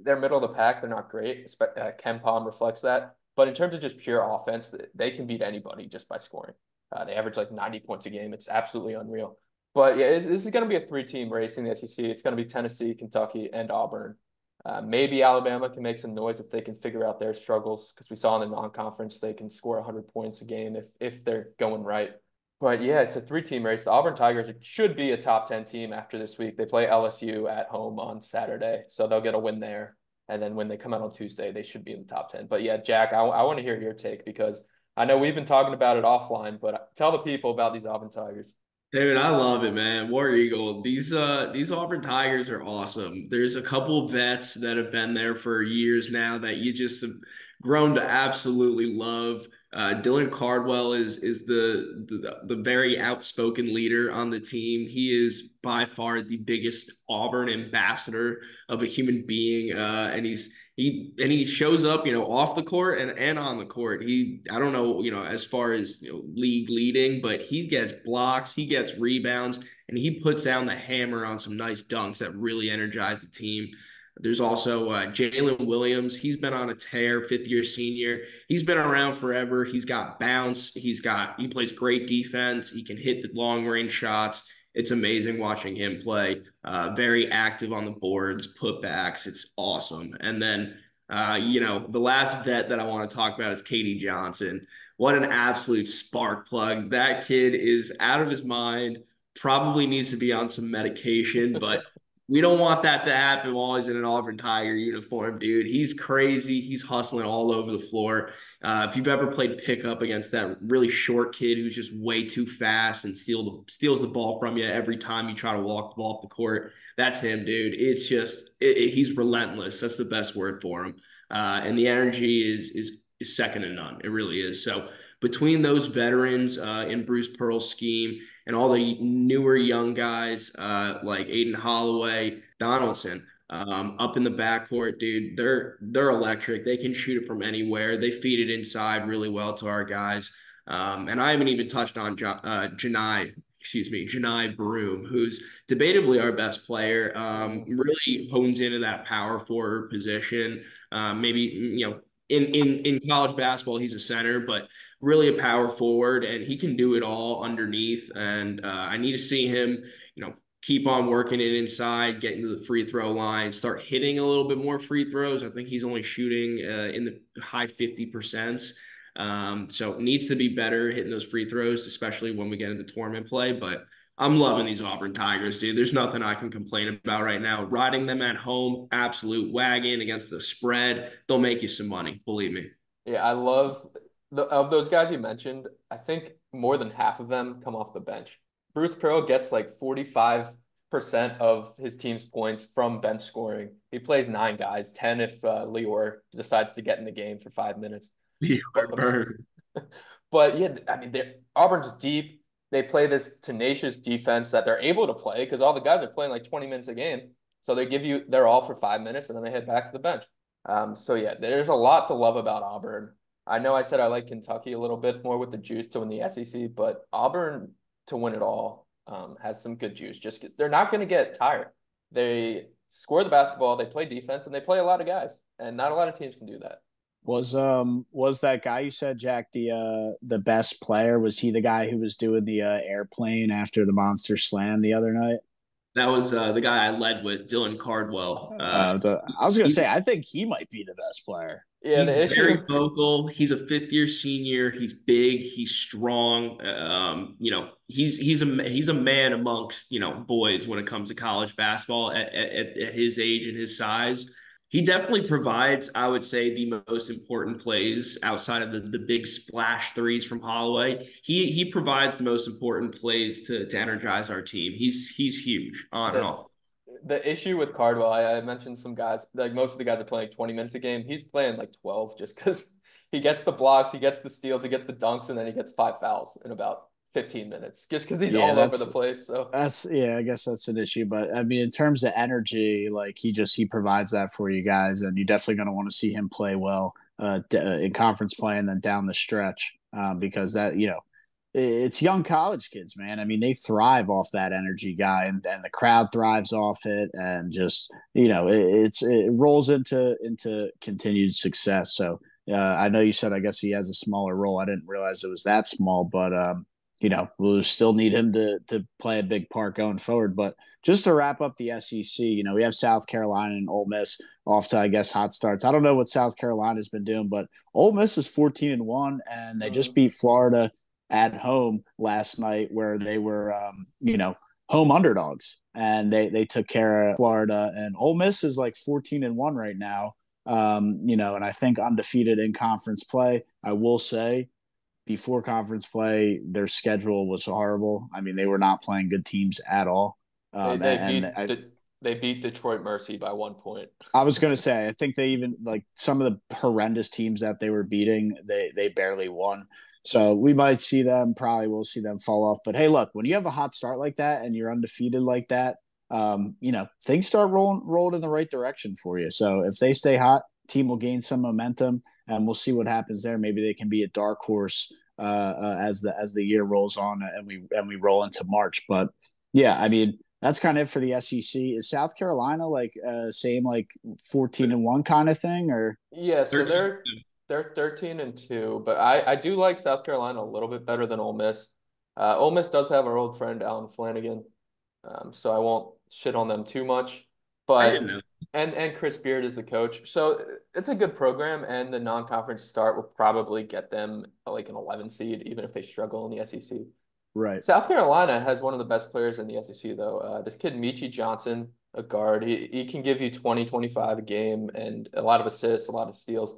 they're middle of the pack. They're not great. Ken Palm reflects that. But in terms of just pure offense, they can beat anybody just by scoring. They average like 90 points a game. It's absolutely unreal. But yeah, this is going to be a three-team race in the SEC. It's going to be Tennessee, Kentucky, and Auburn. Maybe Alabama can make some noise if they can figure out their struggles, because we saw in the non-conference they can score 100 points a game if they're going right. But yeah, it's a three-team race. The Auburn Tigers should be a top 10 team after this week. They play LSU at home on Saturday, so they'll get a win there. And then when they come out on Tuesday, they should be in the top 10. But yeah, Jack, I want to hear your take, because I know we've been talking about it offline, but tell the people about these Auburn Tigers. Dude, I love it, man. War Eagle. These Auburn Tigers are awesome. There's a couple of vets that have been there for years now that you just have grown to absolutely love. Dylan Cardwell is the very outspoken leader on the team. He is by far the biggest Auburn ambassador of a human being, and he shows up, off the court and on the court. I don't know, as far as league leading, but he gets blocks, he gets rebounds, and he puts down the hammer on some nice dunks that really energize the team. There's also Jalen Williams. He's been on a tear, fifth-year senior. He's been around forever. He's got bounce. He plays great defense. He can hit the long-range shots. It's amazing watching him play. Very active on the boards, putbacks. It's awesome. And then, the last vet that I want to talk about is Katie Johnson. What an absolute spark plug. That kid is out of his mind, probably needs to be on some medication, but we don't want that to happen while he's in an Auburn Tiger uniform, dude. He's crazy. He's hustling all over the floor. If you've ever played pickup against that really short kid who's just way too fast and steals the ball from you every time you try to walk the ball up the court, that's him, dude. It's just he's relentless. That's the best word for him. And the energy is second to none. It really is. So between those veterans in Bruce Pearl's scheme and all the newer young guys like Aiden Holloway, Donaldson, up in the backcourt, dude, they're electric. They can shoot it from anywhere. They feed it inside really well to our guys. And I haven't even touched on Janai Broom, who's debatably our best player. Really hones into that power forward position. Maybe in college basketball, he's a center, but really a power forward, and he can do it all underneath. And I need to see him, keep on working it inside, getting to the free throw line, start hitting a little bit more free throws. I think he's only shooting in the high 50%. So needs to be better hitting those free throws, especially when we get into tournament play. But I'm loving these Auburn Tigers, dude. There's nothing I can complain about right now. Riding them at home, absolute wagon against the spread. They'll make you some money, believe me. Yeah, I love of those guys you mentioned, I think more than half of them come off the bench. Bruce Pearl gets like 45% of his team's points from bench scoring. He plays 9 guys, 10 if Lior decides to get in the game for 5 minutes. Bird. But yeah, I mean, Auburn's deep. They play this tenacious defense that they're able to play because all the guys are playing like 20 minutes a game. So they give you their all for 5 minutes and then they head back to the bench. So yeah, there's a lot to love about Auburn. I know I said I like Kentucky a little bit more with the juice to win the SEC, but Auburn to win it all has some good juice just because they're not going to get tired. They score the basketball, they play defense, and they play a lot of guys, and not a lot of teams can do that. Was that guy you said, Jack, the best player? Was he the guy who was doing the airplane after the monster slam the other night? That was the guy I led with, Dylan Cardwell. I was gonna say I think he might be the best player. Yeah, He's the issue. very vocal. He's a fifth-year senior. He's big. He's strong. He's a man amongst boys when it comes to college basketball at his age and his size. He definitely provides, I would say, the most important plays outside of the big splash threes from Holloway. He provides the most important plays to energize our team. He's huge on and off. The issue with Cardwell, I mentioned some guys, like most of the guys are playing 20 minutes a game. He's playing like 12 just because He gets the blocks, he gets the steals, he gets the dunks, and then he gets 5 fouls in about 15 minutes just because he's Yeah, all over the place. So yeah, I guess that's an issue. But I mean, in terms of energy, like he provides that for you guys, and you're definitely going to want to see him play well in conference play and then down the stretch because that it's young college kids, man. I mean, they thrive off that energy guy, and the crowd thrives off it, and just it rolls into continued success. So I know you said I guess he has a smaller role. I didn't realize it was that small, but we'll still need him to play a big part going forward. But just to wrap up the SEC, we have South Carolina and Ole Miss off to, I guess, hot starts. I don't know what South Carolina's been doing, but Ole Miss is 14-1, and they just beat Florida at home last night, where they were, home underdogs, and they took care of Florida. And Ole Miss is like 14-1 right now, and I think undefeated in conference play. I will say, before conference play, their schedule was horrible. I mean, they were not playing good teams at all. they Um, they and beat I, they beat Detroit Mercy by 1 point. I was going to say, I think they even like some of the horrendous teams that they were beating, they barely won. So we might see them, probably will see them fall off. But hey, look, when you have a hot start like that and you're undefeated like that, things start rolling in the right direction for you. So if they stay hot, team will gain some momentum, and we'll see what happens there. Maybe they can be a dark horse as the year rolls on and we roll into March. But yeah, I mean that's kind of it for the SEC. Is South Carolina like same like 14-1 kind of thing, or Yeah, so 13. they're 13-2, but I do like South Carolina a little bit better than Ole Miss. Ole Miss does have our old friend Alan Flanagan, so I won't shit on them too much. I didn't But know. and Chris Beard is the coach, so it's a good program, and the non-conference start will probably get them like an 11 seed, even if they struggle in the SEC. right? South Carolina has one of the best players in the SEC, though. This kid, Michi Johnson, a guard, he can give you 20, 25 a game and a lot of assists, a lot of steals.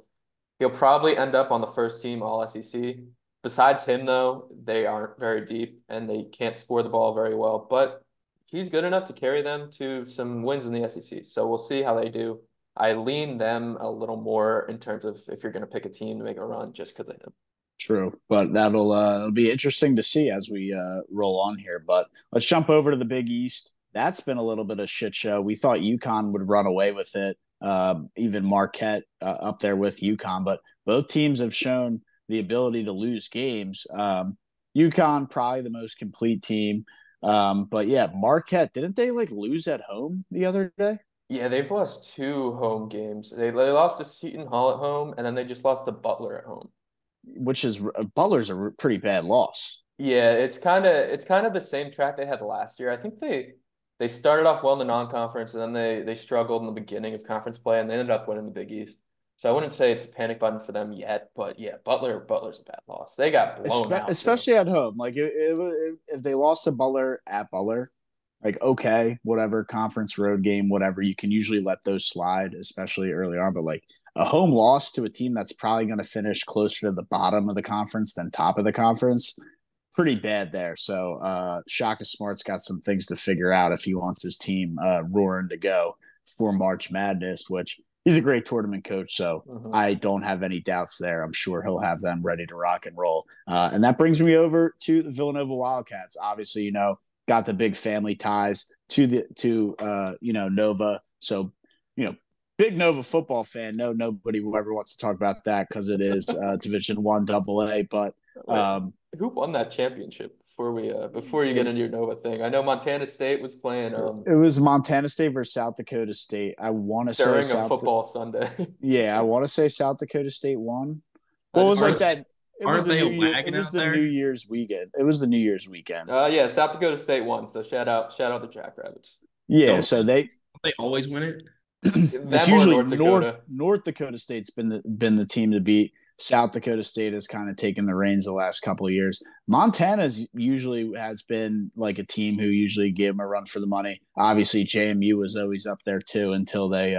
He'll probably end up on the first team All SEC. Besides him, though, they aren't very deep and they can't score the ball very well. But he's good enough to carry them to some wins in the SEC. So we'll see how they do. I lean them a little more in terms of if you're going to pick a team to make a run just because of him. True, but it'll be interesting to see as we roll on here. But let's jump over to the Big East. That's been a little bit of shit show. We thought UConn would run away with it, even Marquette up there with UConn, but both teams have shown the ability to lose games. UConn probably the most complete team, but yeah, Marquette, didn't they like lose at home the other day? Yeah, they've lost two home games. They lost to Seton Hall at home, and then they just lost to Butler at home. Which is Butler's a pretty bad loss. Yeah, it's kind of the same track they had last year. I think they started off well in the non-conference, and then they struggled in the beginning of conference play, and they ended up winning the Big East. So I wouldn't say it's a panic button for them yet, but yeah, Butler's a bad loss. They got blown out too. Especially at home. Like if they lost to Butler at Butler, like okay, whatever, conference road game, whatever, you can usually let those slide, especially early on. But like a home loss to a team that's probably going to finish closer to the bottom of the conference than top of the conference, pretty bad there. So Shaka Smart's got some things to figure out if he wants his team roaring to go for March Madness, which he's a great tournament coach. So Mhm. I don't have any doubts there. I'm sure he'll have them ready to rock and roll. And that brings me over to the Villanova Wildcats. Obviously, got the big family ties to Nova. So, big Nova football fan. No, nobody will ever wants to talk about that because it is Division One AA. But Wait, um, who won that championship before you get into your Nova thing? I know Montana State was playing it was Montana State versus South Dakota State. I want to say during a football Sunday. yeah, I want to say South Dakota State won. I Well, it just was like Aren't searched. that. It was aren't the they New a Year. It wagon was out the New there? Year's weekend. It was the New Year's weekend. Yeah, South Dakota State won. So shout out the Jackrabbits. Yeah, Don't so they always win it? it's Them or usually North Dakota. North Dakota State's been the team to beat. South Dakota State has kind of taken the reins the last couple of years. Montana's usually has been like a team who usually give them a run for the money. Obviously, JMU was always up there too until they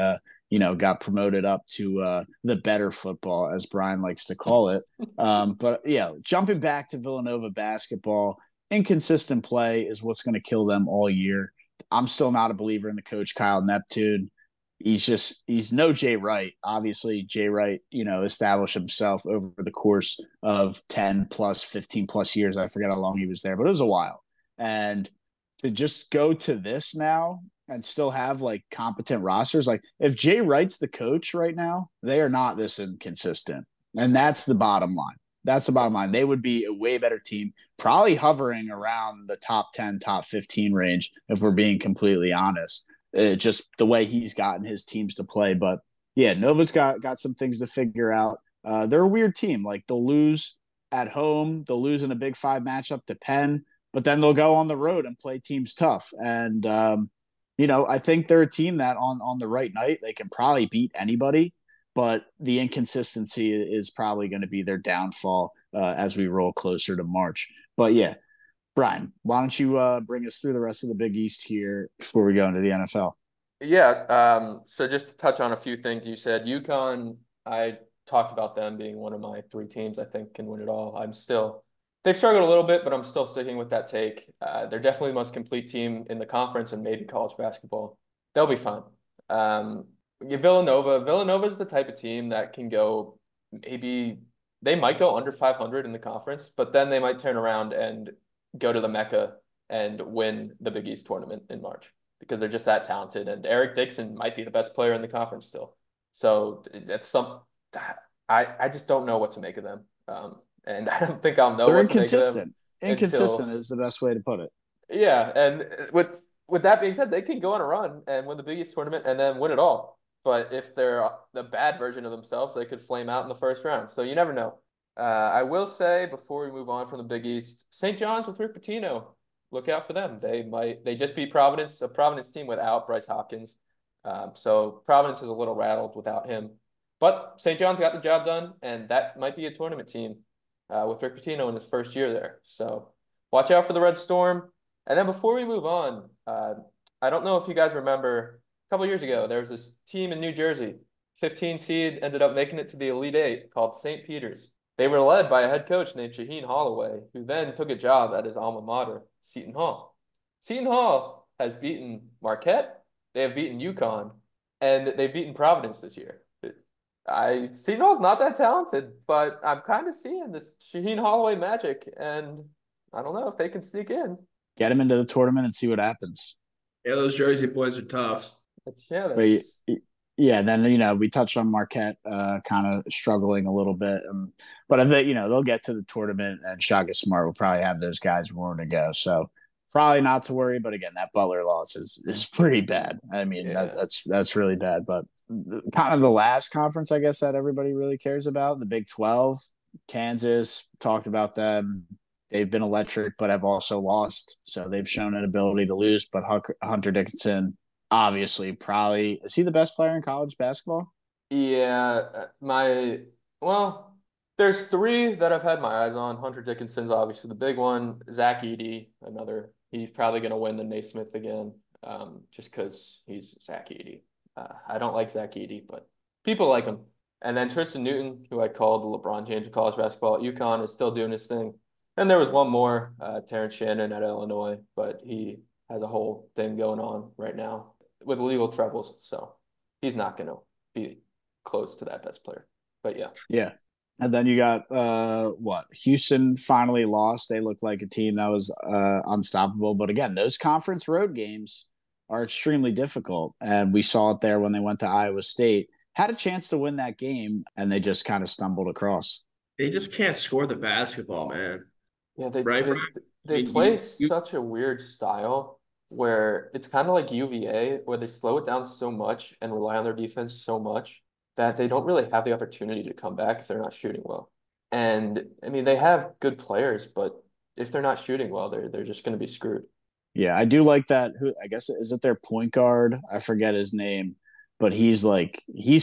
got promoted up to the better football, as Brian likes to call it. But yeah, jumping back to Villanova basketball, inconsistent play is what's going to kill them all year. I'm still not a believer in the coach Kyle Neptune. he's no Jay Wright. Obviously, Jay Wright, established himself over the course of 10 plus, 15 plus years. I forget how long he was there, but it was a while. And to just go to this now and still have like competent rosters, like if Jay Wright's the coach right now, they are not this inconsistent. And that's the bottom line. That's the bottom line. They would be a way better team, probably hovering around the top 10, top 15 range, if we're being completely honest. Just the way he's gotten his teams to play. But yeah, Nova's got some things to figure out. They're a weird team. Like they'll lose at home, they'll lose in a Big Five matchup to Penn, but then they'll go on the road and play teams tough. And I think they're a team that on the right night they can probably beat anybody. But the inconsistency is probably going to be their downfall as we roll closer to March. But yeah, Brian, why don't you bring us through the rest of the Big East here before we go into the NFL? Yeah. So just to touch on a few things you said, UConn, I talked about them being one of my three teams I think can win it all. They've struggled a little bit, but I'm still sticking with that take. They're definitely the most complete team in the conference and maybe college basketball. They'll be fine. Villanova is the type of team that can go maybe they might go under 500 in the conference, but then they might turn around and go to the Mecca and win the Big East tournament in March because they're just that talented. And Eric Dixon might be the best player in the conference still. So I just don't know what to make of them. And I don't think I'll know They're what to make of them inconsistent. Inconsistent is the best way to put it. yeah. And with that being said, they can go on a run and win the Big East tournament and then win it all. But if they're the bad version of themselves, they could flame out in the first round. So you never know. I will say before we move on from the Big East, St. John's with Rick Pitino. Look out for them. They just beat Providence, a Providence team without Bryce Hopkins. So Providence is a little rattled without him. But St. John's got the job done, and that might be a tournament team with Rick Pitino in his first year there. So watch out for the Red Storm. And then before we move on, I don't know if you guys remember a couple years ago, there was this team in New Jersey, 15 seed, ended up making it to the Elite Eight called St. Peter's. They were led by a head coach named Shaheen Holloway, who then took a job at his alma mater, Seton Hall. Seton Hall has beaten Marquette, they have beaten UConn, and they've beaten Providence this year. Seton Hall's not that talented, but I'm kind of seeing this Shaheen Holloway magic, and I don't know if they can sneak in. Get him into the tournament and see what happens. Yeah, those Jersey boys are tough. Yeah, then we touched on Marquette kind of struggling a little bit, but I think they'll get to the tournament and Shaka Smart will probably have those guys roaring to go. So probably not to worry. But again, that Butler loss is pretty bad. I mean, that's really bad. But kind of the last conference, I guess, that everybody really cares about, the Big 12, Kansas, talked about them. They've been electric, but have also lost. So they've shown an ability to lose. But Hunter Dickinson, obviously, probably is he the best player in college basketball? Yeah, there's three that I've had my eyes on. Hunter Dickinson's obviously the big one. Zach Edey, he's probably going to win the Naismith again, just because he's Zach Edey. I don't like Zach Edey, but people like him. And then Tristan Newton, who I called the LeBron James of college basketball at UConn, is still doing his thing. And there was one more, Terrence Shannon at Illinois, but he has a whole thing going on right now with legal troubles, so he's not going to be close to that best player. But yeah. Yeah. And then you got Houston finally lost. They looked like a team that was unstoppable. But again, those conference road games are extremely difficult. And we saw it there when they went to Iowa State. Had a chance to win that game, and they just kind of stumbled across. They just can't score the basketball, man. Yeah, they play such a weird style where it's kind of like UVA, where they slow it down so much and rely on their defense so much that they don't really have the opportunity to come back if they're not shooting well. And I mean, they have good players, but if they're not shooting well, they're just going to be screwed. Yeah, I do like that. Who I guess is it their point guard? I forget his name, but he's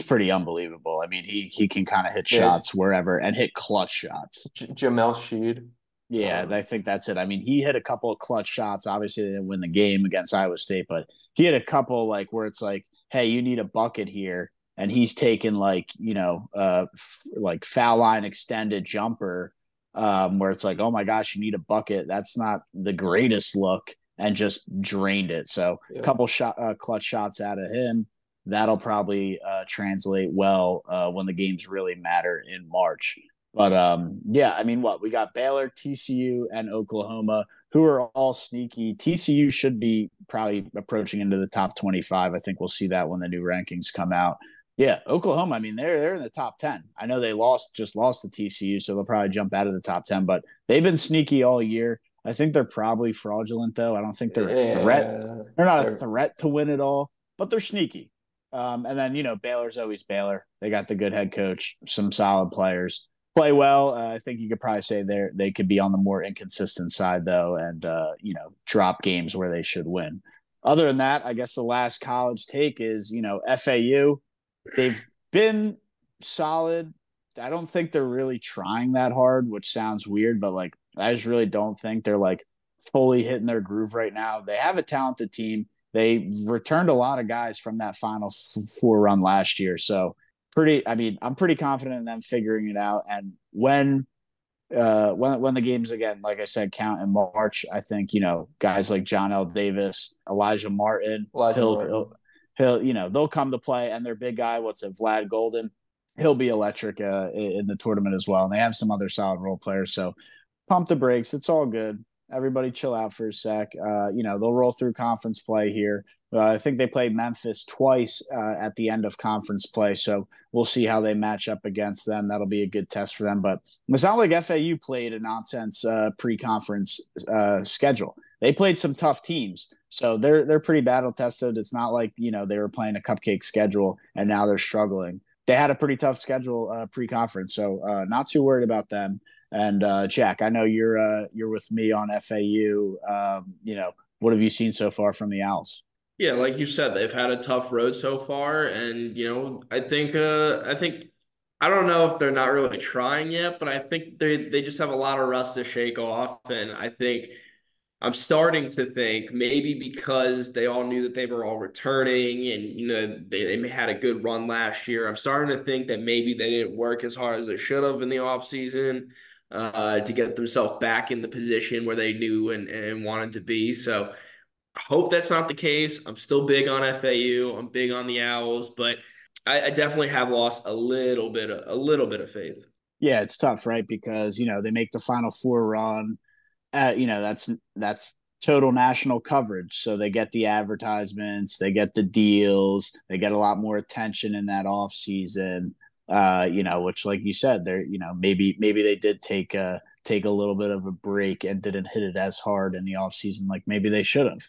pretty unbelievable. I mean, he can kind of hit shots wherever and hit clutch shots. Jamel Sheed. Yeah, I think that's it. I mean, he hit a couple of clutch shots. Obviously, they didn't win the game against Iowa State, but he had a couple where it's like, hey, you need a bucket here. And he's taken like foul line extended jumper where it's like, oh my gosh, you need a bucket. That's not the greatest look, and just drained it. So a couple clutch shots out of him. that'll probably translate well when the games really matter in March. But yeah, I mean, what we got Baylor, TCU, and Oklahoma, who are all sneaky. TCU should be probably approaching into the top 25. I think we'll see that when the new rankings come out. Yeah, Oklahoma. I mean, they're in the top 10. I know they just lost to TCU, so they'll probably jump out of the top 10. But they've been sneaky all year. I think they're probably fraudulent, though. I don't think they're a threat. Yeah, They're not a threat to win it all, but they're sneaky. And then Baylor's always Baylor. They got the good head coach, some solid players, play well. I think you could probably say they could be on the more inconsistent side though, and drop games where they should win. Other than that, I guess the last college take is FAU. They've been solid. I don't think they're really trying that hard, which sounds weird, but like I just really don't think they're like fully hitting their groove right now. They have a talented team. They returned a lot of guys from that Final Four run last year, so I'm pretty confident in them figuring it out. And when the games again, like I said, count in March, I think guys like John L. Davis, Elijah Martin, they'll come to play, and their big guy, Vlad Golden, he'll be electric in the tournament as well. And they have some other solid role players, so pump the brakes. It's all good. Everybody chill out for a sec. They'll roll through conference play here. I think they played Memphis twice at the end of conference play, so we'll see how they match up against them. That'll be a good test for them. But it's not like FAU played a nonsense pre-conference schedule. They played some tough teams, so they're pretty battle tested. It's not like they were playing a cupcake schedule and now they're struggling. They had a pretty tough schedule pre-conference, so not too worried about them. And Jack, I know you're with me on FAU. What have you seen so far from the Owls? Yeah, like you said, they've had a tough road so far, and I think I don't know if they're not really trying yet, but I think they just have a lot of rust to shake off, and I think I'm starting to think maybe because they all knew that they were all returning, and they had a good run last year. I'm starting to think that maybe they didn't work as hard as they should have in the offseason to get themselves back in the position where they knew and wanted to be. So I hope that's not the case. I'm still big on FAU. I'm big on the Owls, but I definitely have lost a little bit of faith. Yeah, it's tough, right? Because they make the Final Four run. That's total national coverage, so they get the advertisements, they get the deals, they get a lot more attention in that off season. Which, like you said, they're maybe they did take a little bit of a break and didn't hit it as hard in the off season like maybe they should have.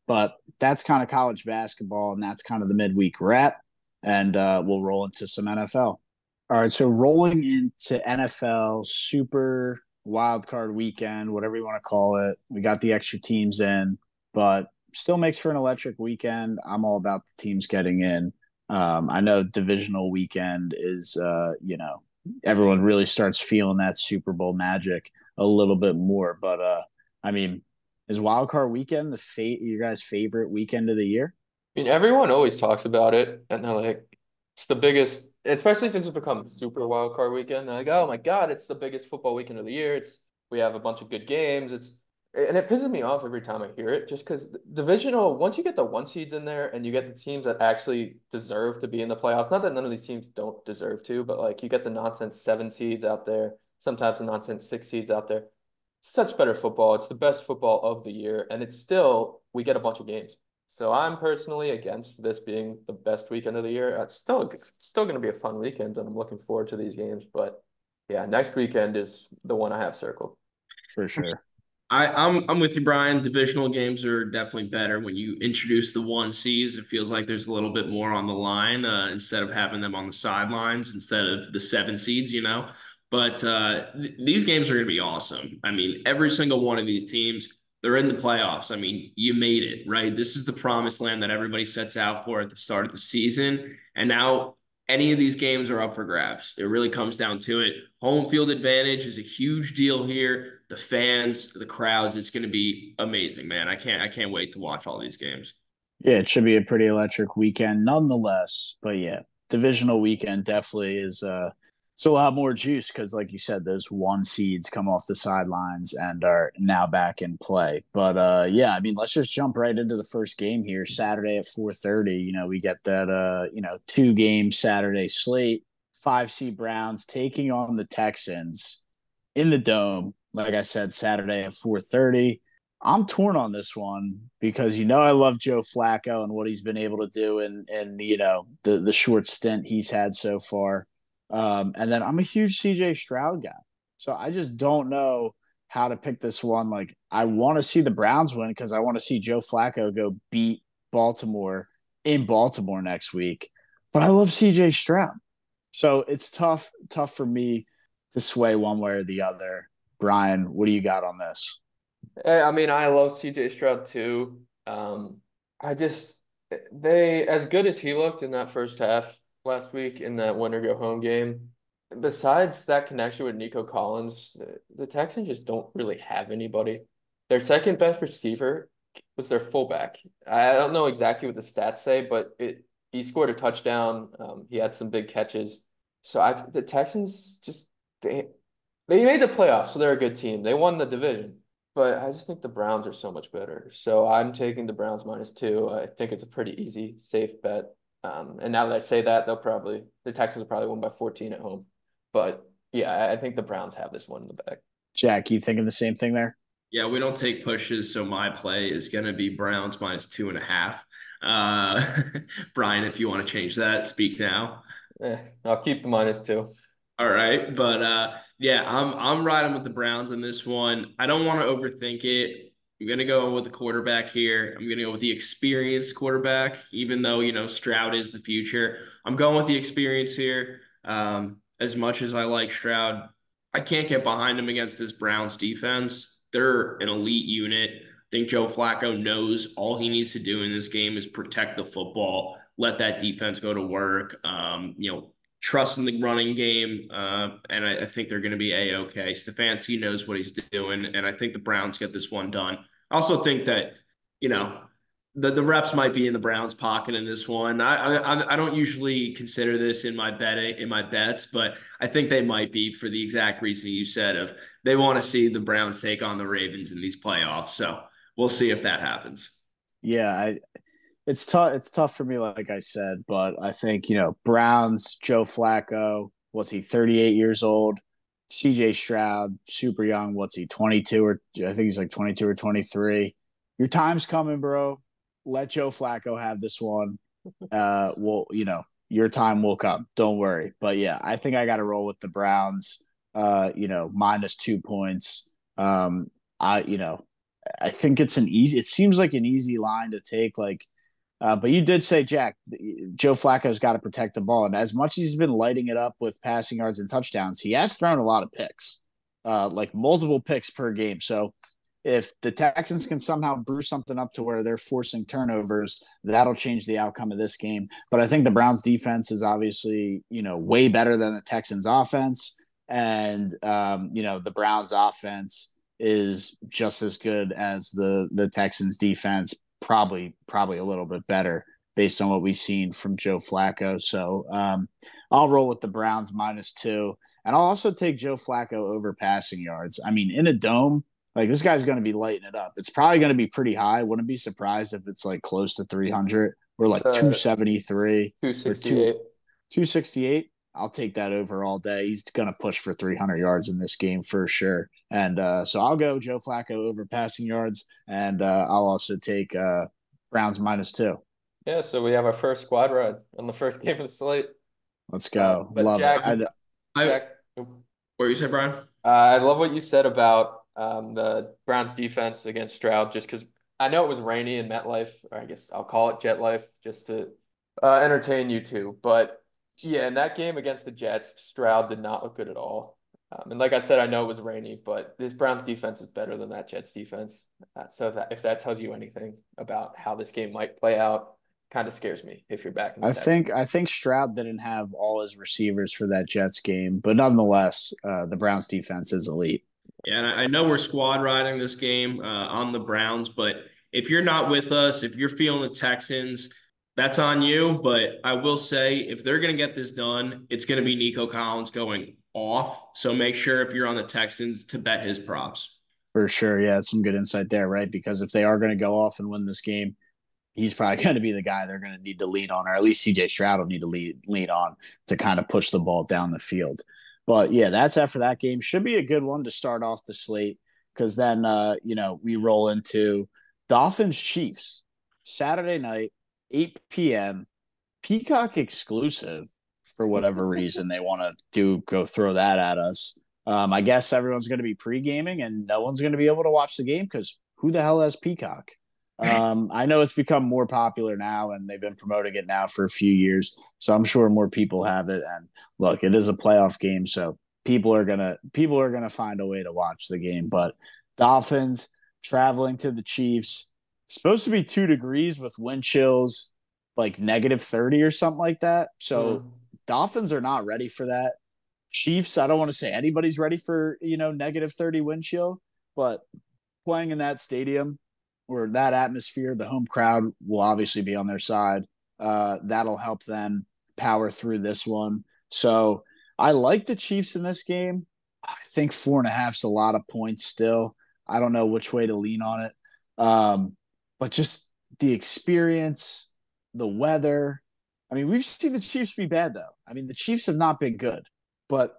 But that's kind of college basketball, and that's kind of the midweek wrap. And we'll roll into some NFL. All right, so rolling into NFL Super Wild Card Weekend, whatever you want to call it. We got the extra teams in, but still makes for an electric weekend. I'm all about the teams getting in. I know divisional weekend is, everyone really starts feeling that Super Bowl magic a little bit more. But I mean, is Wild Card Weekend your guys' favorite weekend of the year? I mean, everyone always talks about it, and they're like, it's the biggest, especially since it's become Super Wild Card Weekend. They're like, oh my God, it's the biggest football weekend of the year. We have a bunch of good games. And it pisses me off every time I hear it, just because divisional, once you get the one seeds in there and you get the teams that actually deserve to be in the playoffs, not that none of these teams don't deserve to, but like you get the nonsense 7 seeds out there, sometimes the nonsense 6 seeds out there. Such better football. It's the best football of the year, and we get a bunch of games. So I'm personally against this being the best weekend of the year. It's still going to be a fun weekend, and I'm looking forward to these games. But yeah, next weekend is the one I have circled. For sure. I'm with you, Brian. Divisional games are definitely better when you introduce the one C's. It feels like there's a little bit more on the line instead of having them on the sidelines instead of the 7 seeds, But these games are going to be awesome. I mean, every single one of these teams, they're in the playoffs. I mean, you made it, right? This is the promised land that everybody sets out for at the start of the season. And now any of these games are up for grabs. It really comes down to it. Home field advantage is a huge deal here. The fans, the crowds, it's going to be amazing, man. I can't wait to watch all these games. Yeah, it should be a pretty electric weekend nonetheless. But yeah, divisional weekend definitely is It's a lot more juice because, like you said, those one seeds come off the sidelines and are now back in play. But yeah, I mean, let's just jump right into the first game here. Saturday at 4:30. We get that 2-game Saturday slate. 5 seed Browns taking on the Texans in the dome. Like I said, Saturday at 4:30. I'm torn on this one because I love Joe Flacco and what he's been able to do in the short stint he's had so far. And then I'm a huge CJ Stroud guy. So I just don't know how to pick this one. Like, I want to see the Browns win because I want to see Joe Flacco go beat Baltimore in Baltimore next week. But I love CJ Stroud. So it's tough for me to sway one way or the other. Brian, what do you got on this? I mean, I love CJ Stroud too. I just they as good as he looked in that first half last week in that winner go home game. Besides that connection with Nico Collins, the Texans just don't really have anybody. Their second best receiver was their fullback. I don't know exactly what the stats say, but he scored a touchdown. He had some big catches. So the Texans just they made the playoffs, so they're a good team. They won the division. But I just think the Browns are so much better. So I'm taking the Browns -2. I think it's a pretty easy, safe bet. And now that I say that, the Texans will probably win by 14 at home. But yeah, I think the Browns have this one in the bag. Jack, you thinking the same thing there? Yeah, we don't take pushes, so my play is going to be Browns -2.5. Brian, if you want to change that, speak now. I'll keep the -2. All right, but yeah, I'm riding with the Browns in this one. I don't want to overthink it. I'm gonna go with the quarterback here. I'm gonna go with the experienced quarterback, even though Stroud is the future. I'm going with the experience here. As much as I like Stroud, I can't get behind him against this Browns defense. They're an elite unit. I think Joe Flacco knows all he needs to do in this game is protect the football, let that defense go to work. Trust in the running game, and I think they're going to be A-OK. Stefanski knows what he's doing, and I think the Browns get this one done. I also think that, the reps might be in the Browns' pocket in this one. I don't usually consider this in my bets, but I think they might be for the exact reason you said of they want to see the Browns take on the Ravens in these playoffs. So we'll see if that happens. Yeah, it's tough. It's tough for me, like I said, but I think Browns, Joe Flacco. What's he? 38 years old. C.J. Stroud, super young. What's he? 22 or I think he's like 22 or 23. Your time's coming, bro. Let Joe Flacco have this one. Well, your time will come. Don't worry. But yeah, I think I got to roll with the Browns. -2 points. I think it's it seems like an easy line to take. But you did say, Jack, Joe Flacco's got to protect the ball. And as much as he's been lighting it up with passing yards and touchdowns, he has thrown a lot of picks, like multiple picks per game. So if the Texans can somehow brew something up to where they're forcing turnovers, that'll change the outcome of this game. But I think the Browns defense is obviously, way better than the Texans offense. And, the Browns offense is just as good as the Texans defense, probably a little bit better based on what we've seen from Joe Flacco. So I'll roll with the Browns -2. And I'll also take Joe Flacco over passing yards. I mean, in a dome, like this guy's going to be lighting it up. It's probably going to be pretty high. Wouldn't be surprised if it's like close to 300 or like 273 or 268. I'll take that over all day. He's going to push for 300 yards in this game for sure. And so I'll go Joe Flacco over passing yards, and I'll also take Browns -2. Yeah, so we have our first squad ride on the first game of the slate. Let's go. But Love Jack, it. Jack, What you said, Brian? I love what you said about the Browns defense against Stroud, just because I know it was rainy in MetLife, or I guess I'll call it Jet Life, just to entertain you two. But yeah, in that game against the Jets, Stroud did not look good at all. And like I said, I know it was rainy, but this Browns defense is better than that Jets defense. So if that tells you anything about how this game might play out, kind of scares me if you're back in the I think Stroud didn't have all his receivers for that Jets game, but nonetheless, the Browns defense is elite. Yeah, and I know we're squad riding this game on the Browns, but if you're not with us, if you're feeling the Texans, That's on you, but I will say if they're going to get this done, it's going to be Nico Collins going off. So make sure if you're on the Texans to bet his props. For sure. Yeah, that's some good insight there, right? Because if they are going to go off and win this game, he's probably going to be the guy they're going to need to lean on, or at least CJ Stroud will need to lean on to kind of push the ball down the field. But yeah, that's after that game. Should be a good one to start off the slate because then, we roll into Dolphins Chiefs Saturday night, 8 p.m. Peacock exclusive for whatever reason they want to go throw that at us. I guess everyone's going to be pre-gaming and no one's going to be able to watch the game because who the hell has Peacock? I know it's become more popular now and they've been promoting it now for a few years. So I'm sure more people have it. And look, it is a playoff game. So people are going to find a way to watch the game, but Dolphins traveling to the Chiefs, supposed to be 2 degrees with wind chills, like -30 or something like that. So Dolphins are not ready for that. Chiefs, I don't want to say anybody's ready for, -30 wind chill, but playing in that stadium or that atmosphere, the home crowd will obviously be on their side. That'll help them power through this one. So I like the Chiefs in this game. I think 4.5 is a lot of points still. I don't know which way to lean on it. But just the experience, the weather. I mean, we've seen the Chiefs be bad though. I mean, the Chiefs have not been good. But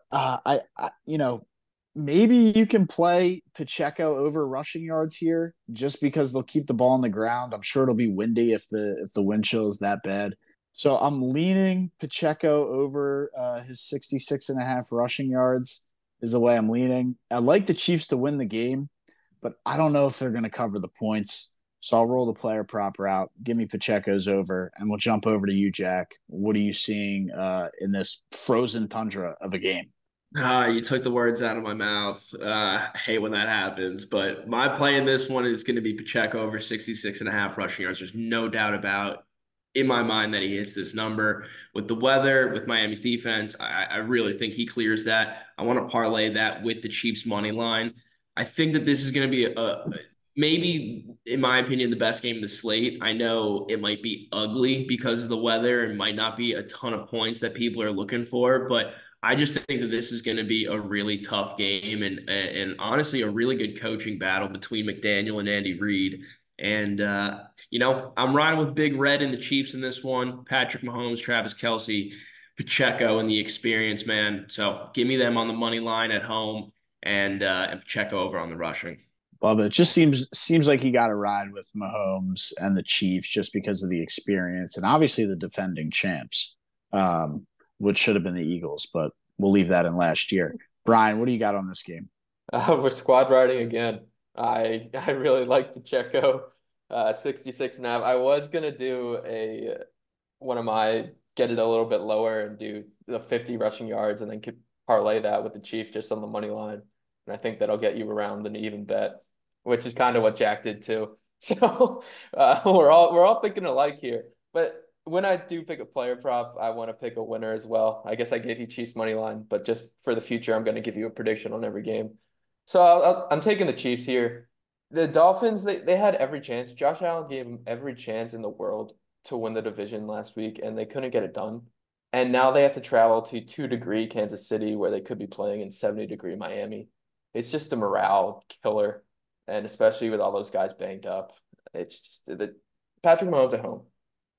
maybe you can play Pacheco over rushing yards here just because they'll keep the ball on the ground. I'm sure it'll be windy if the wind chill is that bad. So I'm leaning Pacheco over his 66.5 rushing yards is the way I'm leaning. I like the Chiefs to win the game, but I don't know if they're going to cover the points. So I'll roll the player prop route. Give me Pacheco's over, and we'll jump over to you, Jack. What are you seeing in this frozen tundra of a game? You took the words out of my mouth. I hate when that happens, but my play in this one is going to be Pacheco over 66.5 rushing yards. There's no doubt about in my mind that he hits this number with the weather, with Miami's defense. I really think he clears that. I want to parlay that with the Chiefs money line. I think that this is going to be maybe, in my opinion, the best game of the slate. I know it might be ugly because of the weather and might not be a ton of points that people are looking for, but I just think that this is going to be a really tough game and honestly a really good coaching battle between McDaniel and Andy Reid. And I'm riding with Big Red and the Chiefs in this one. Patrick Mahomes, Travis Kelce, Pacheco, and the experience, man. So give me them on the money line at home and Pacheco over on the rushing. Love it. It just seems like you got to ride with Mahomes and the Chiefs just because of the experience and obviously the defending champs, which should have been the Eagles, but we'll leave that in last year. Brian, what do you got on this game? We're squad riding again. I really like the Checo 66.5. I was gonna do one of my get it a little bit lower and do the 50 rushing yards and then parlay that with the Chiefs just on the money line. And I think that'll get you around an even bet, which is kind of what Jack did too. So we're all thinking alike here. But when I do pick a player prop, I want to pick a winner as well. I guess I gave you Chiefs money line, but just for the future, I'm going to give you a prediction on every game. So I'm taking the Chiefs here. The Dolphins, they had every chance. Josh Allen gave them every chance in the world to win the division last week, and they couldn't get it done. And now they have to travel to 2-degree Kansas City, where they could be playing in 70-degree Miami. It's just a morale killer, and especially with all those guys banged up. It's just Patrick Mahomes at home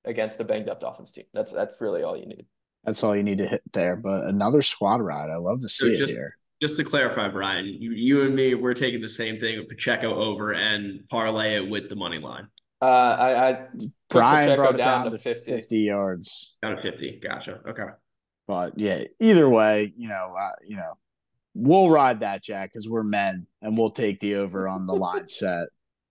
against the banged up Dolphins team. That's really all you need. That's all you need to hit there. But another squad ride. I love to see it here. Just to clarify, Brian, you and me, we're taking the same thing with Pacheco over and parlay it with the money line. I Brian Pacheco brought it down to 50 yards. Down to 50. Gotcha. Okay. But yeah, either way, we'll ride that, Jack, because we're men and we'll take the over on the line set.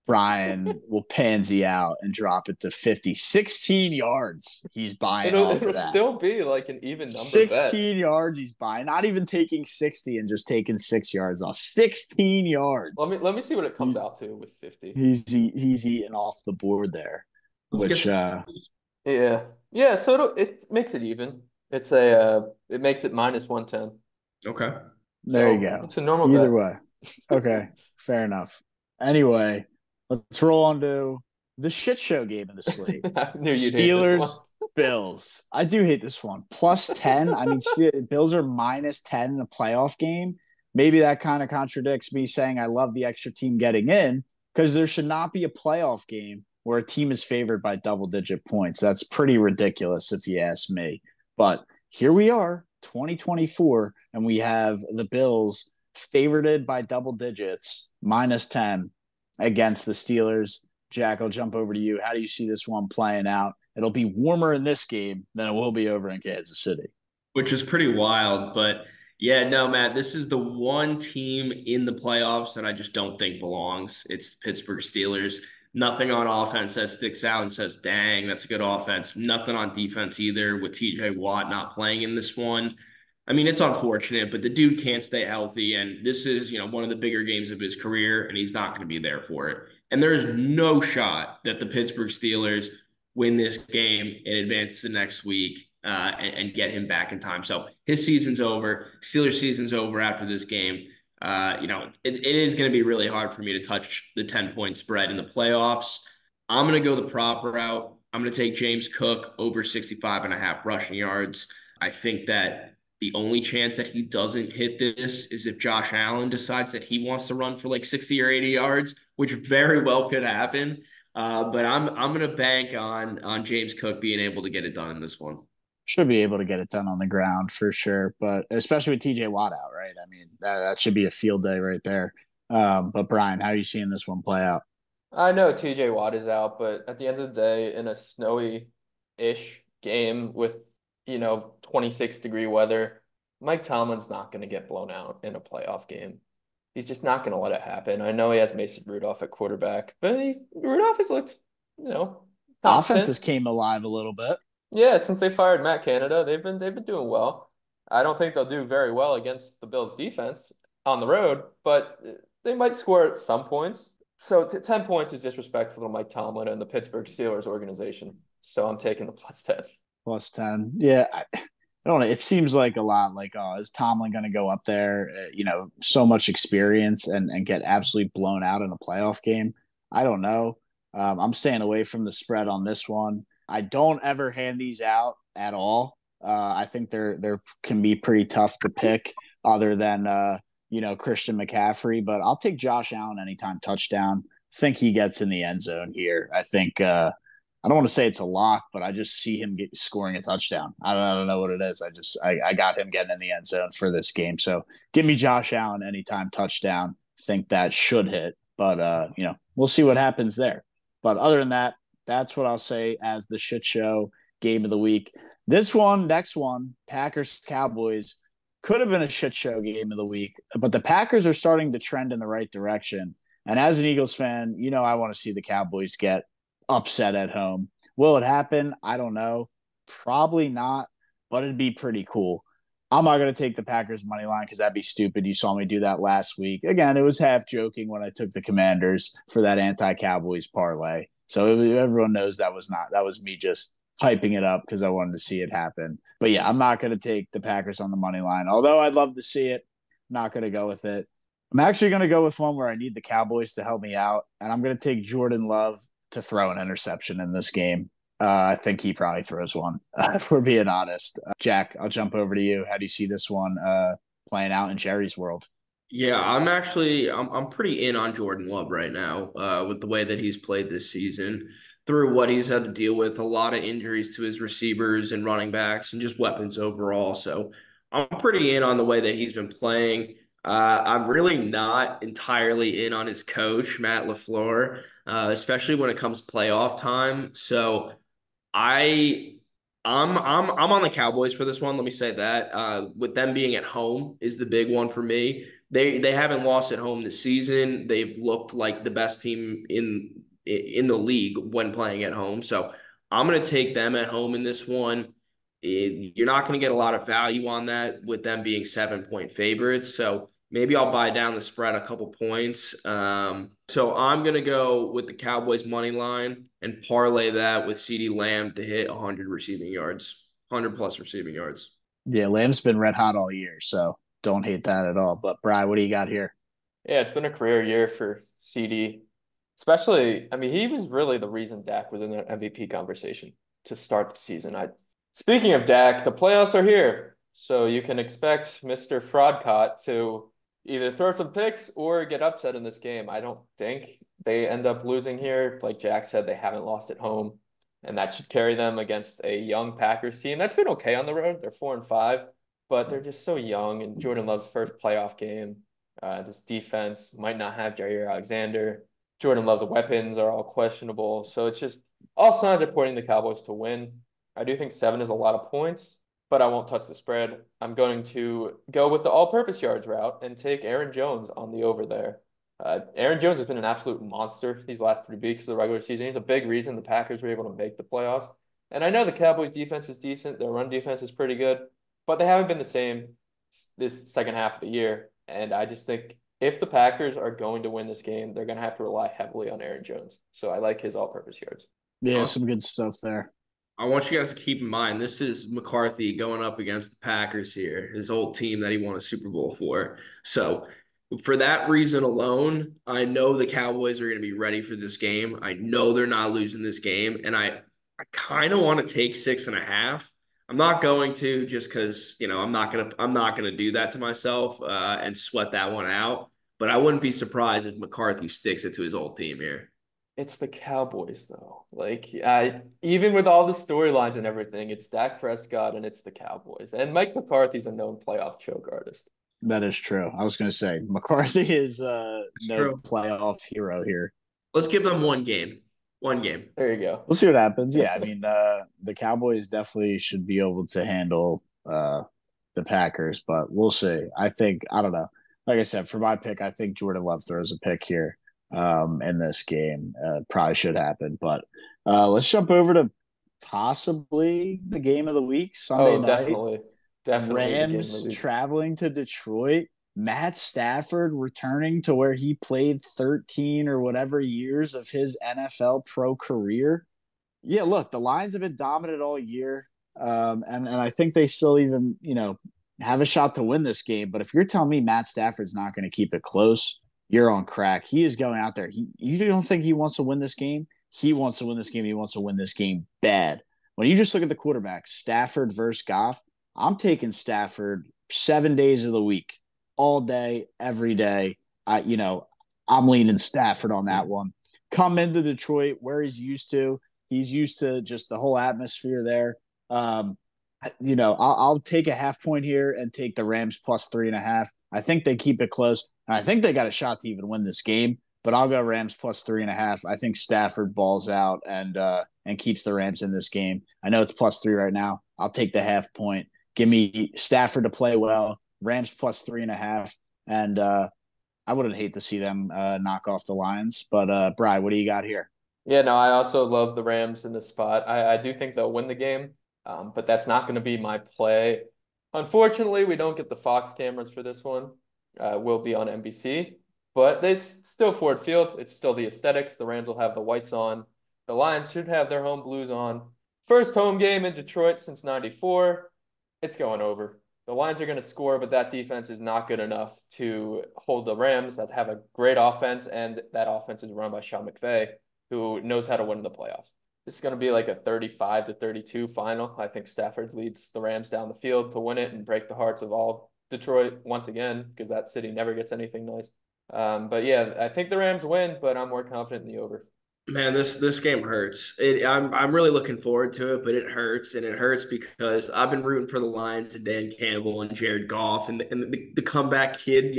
Brian will pansy out and drop it to 50. 16 yards he's buying it'll off of that. Still be like an even number 16 yards he's buying. Not even taking 60 and just taking 6 yards off. 16 yards. Let me see what it comes out to with 50. He's eating off the board there. Which yeah. So it makes it even. It makes it -110. Okay. There you go. It's a normal Either bet. way. Okay. Fair enough. Anyway, let's roll on to the shit show game of the slate. I knew you'd hate this one. Steelers, Bills. I do hate this one. Plus 10. I mean, Bills are minus 10 in a playoff game. Maybe that kind of contradicts me saying I love the extra team getting in because there should not be a playoff game where a team is favored by double-digit points. That's pretty ridiculous if you ask me. But here we are, 2024, and we have the Bills favored by double digits, minus 10 against the Steelers. Jack, I'll jump over to you. How do you see this one playing out? It'll be warmer in this game than it will be over in Kansas City. Which is pretty wild. But yeah, no, Matt, this is the one team in the playoffs that I just don't think belongs. It's the Pittsburgh Steelers. Nothing on offense that sticks out and says, dang, that's a good offense. Nothing on defense either, with TJ Watt not playing in this one. I mean, it's unfortunate, but the dude can't stay healthy. And this is, one of the bigger games of his career, and he's not going to be there for it. And there is no shot that the Pittsburgh Steelers win this game and advance to next week and get him back in time. So his season's over. Steelers season's over after this game. It is going to be really hard for me to touch the 10-point spread in the playoffs. I'm going to go the prop route. I'm going to take James Cook over 65.5 rushing yards. I think that the only chance that he doesn't hit this is if Josh Allen decides that he wants to run for like 60 or 80 yards, which very well could happen. But I'm going to bank on James Cook being able to get it done in this one. Should be able to get it done on the ground for sure, but especially with TJ Watt out, right? I mean, that should be a field day right there. But Brian, how are you seeing this one play out? I know TJ Watt is out, but at the end of the day, in a snowy-ish game with, 26-degree weather, Mike Tomlin's not going to get blown out in a playoff game. He's just not going to let it happen. I know he has Mason Rudolph at quarterback, but Rudolph has looked, Offenses constant. came alive a little bit. Yeah, since they fired Matt Canada, they've been doing well. I don't think they'll do very well against the Bills defense on the road, but they might score some points. So 10 points is disrespectful to Mike Tomlin and the Pittsburgh Steelers organization. So I'm taking the plus 10. Plus 10. Yeah, I don't know. It seems like a lot like, oh, is Tomlin going to go up there, so much experience and get absolutely blown out in a playoff game? I don't know. I'm staying away from the spread on this one. I don't ever hand these out at all. I think they're can be pretty tough to pick other than, Christian McCaffrey, but I'll take Josh Allen anytime touchdown. Think he gets in the end zone here. I think, I don't want to say it's a lock, but I just see him scoring a touchdown. I don't know what it is. I got him getting in the end zone for this game. So give me Josh Allen anytime touchdown. Think that should hit, but we'll see what happens there. But other than that, that's what I'll say as the shit show game of the week. This one, next one, Packers Cowboys could have been a shit show game of the week, but the Packers are starting to trend in the right direction. And as an Eagles fan, I want to see the Cowboys get upset at home. Will it happen? I don't know. Probably not, but it'd be pretty cool. I'm not going to take the Packers money line because that'd be stupid. You saw me do that last week. Again, it was half joking when I took the Commanders for that anti-Cowboys parlay. So everyone knows that was me just hyping it up because I wanted to see it happen. But yeah, I'm not going to take the Packers on the money line. Although I'd love to see it, I'm not going to go with it. I'm actually going to go with one where I need the Cowboys to help me out, and I'm going to take Jordan Love to throw an interception in this game. I think he probably throws one, if we're being honest. Jack, I'll jump over to you. How do you see this one playing out in Jerry's world? Yeah, I'm pretty in on Jordan Love right now, with the way that he's played this season, through what he's had to deal with, a lot of injuries to his receivers and running backs and just weapons overall. So I'm pretty in on the way that he's been playing. I'm really not entirely in on his coach, Matt LaFleur, especially when it comes to playoff time. So I I'm on the Cowboys for this one. Let me say that. With them being at home is the big one for me. They haven't lost at home this season. They've looked like the best team in the league when playing at home. So I'm going to take them at home in this one. You're not going to get a lot of value on that with them being 7-point favorites. So maybe I'll buy down the spread a couple points. So I'm going to go with the Cowboys money line and parlay that with CeeDee Lamb to hit 100 receiving yards, 100 plus receiving yards. Yeah, Lamb's been red hot all year, so don't hate that at all. But Bri, what do you got here? Yeah, it's been a career year for CD. Especially, I mean, he was really the reason Dak was in the MVP conversation to start the season. Speaking of Dak, the playoffs are here, so you can expect Mr. Fraudcott to either throw some picks or get upset in this game. I don't think they end up losing here. Like Jack said, they haven't lost at home, and that should carry them against a young Packers team that's been okay on the road. They're 4-5, but they're just so young. And Jordan Love's first playoff game. This defense might not have Jair Alexander. Jordan Love's weapons are all questionable. So it's just all signs are pointing the Cowboys to win. I do think 7 is a lot of points, but I won't touch the spread. I'm going to go with the all-purpose yards route and take Aaron Jones on the over there. Aaron Jones has been an absolute monster these last 3 weeks of the regular season. He's a big reason the Packers were able to make the playoffs. And I know the Cowboys defense is decent. Their run defense is pretty good, but they haven't been the same this second half of the year. And I just think if the Packers are going to win this game, they're going to have to rely heavily on Aaron Jones. So I like his all-purpose yards. Yeah, some good stuff there. I want you guys to keep in mind, this is McCarthy going up against the Packers here, his old team that he won a Super Bowl for. So for that reason alone, I know the Cowboys are going to be ready for this game. I know they're not losing this game. And I kind of want to take 6.5. I'm not going to just because, I'm not gonna do that to myself and sweat that one out. But I wouldn't be surprised if McCarthy sticks it to his old team here. It's the Cowboys, though. Even with all the storylines and everything, it's Dak Prescott and it's the Cowboys. And Mike McCarthy's a known playoff choke artist. That is true. I was going to say McCarthy is no true. playoff hero here. Let's give them one game. One game. There you go. We'll see what happens. Yeah, I mean, the Cowboys definitely should be able to handle the Packers, but we'll see. I don't know. Like I said, for my pick, I think Jordan Love throws a pick here in this game. Probably should happen, but let's jump over to possibly the game of the week Sunday night. Definitely Rams traveling to Detroit. Matt Stafford returning to where he played 13 or whatever years of his NFL pro career. Yeah, look, the Lions have been dominant all year. And I think they still even, have a shot to win this game. But if you're telling me Matt Stafford's not going to keep it close, you're on crack. He is going out there. You don't think he wants to win this game? He wants to win this game. He wants to win this game bad. When you just look at the quarterbacks, Stafford versus Goff, I'm taking Stafford 7 days of the week, all day, every day. I'm leaning Stafford on that one. Come into Detroit where he's used to. He's used to just the whole atmosphere there. I'll take a half point here and take the Rams plus 3.5. I think they keep it close. And I think they got a shot to even win this game, but I'll go Rams plus 3.5. I think Stafford balls out and keeps the Rams in this game. I know it's plus 3 right now. I'll take the half point. Give me Stafford to play well. Rams plus 3.5. And I wouldn't hate to see them knock off the Lions. But, Bri, what do you got here? Yeah, no, I also love the Rams in this spot. I do think they'll win the game, but that's not going to be my play. Unfortunately, we don't get the Fox cameras for this one. We'll be on NBC. But they still Ford Field. It's still the aesthetics. The Rams will have the whites on. The Lions should have their home blues on. First home game in Detroit since '94. It's going over. The Lions are going to score, but that defense is not good enough to hold the Rams that have a great offense, and that offense is run by Sean McVay, who knows how to win the playoffs. This is going to be like a 35-32 final. I think Stafford leads the Rams down the field to win it and break the hearts of all Detroit once again, because that city never gets anything nice. But yeah, I think the Rams win, but I'm more confident in the over. Man, this game hurts. I'm really looking forward to it, but it hurts, and it hurts because I've been rooting for the Lions and Dan Campbell and Jared Goff and the comeback kid,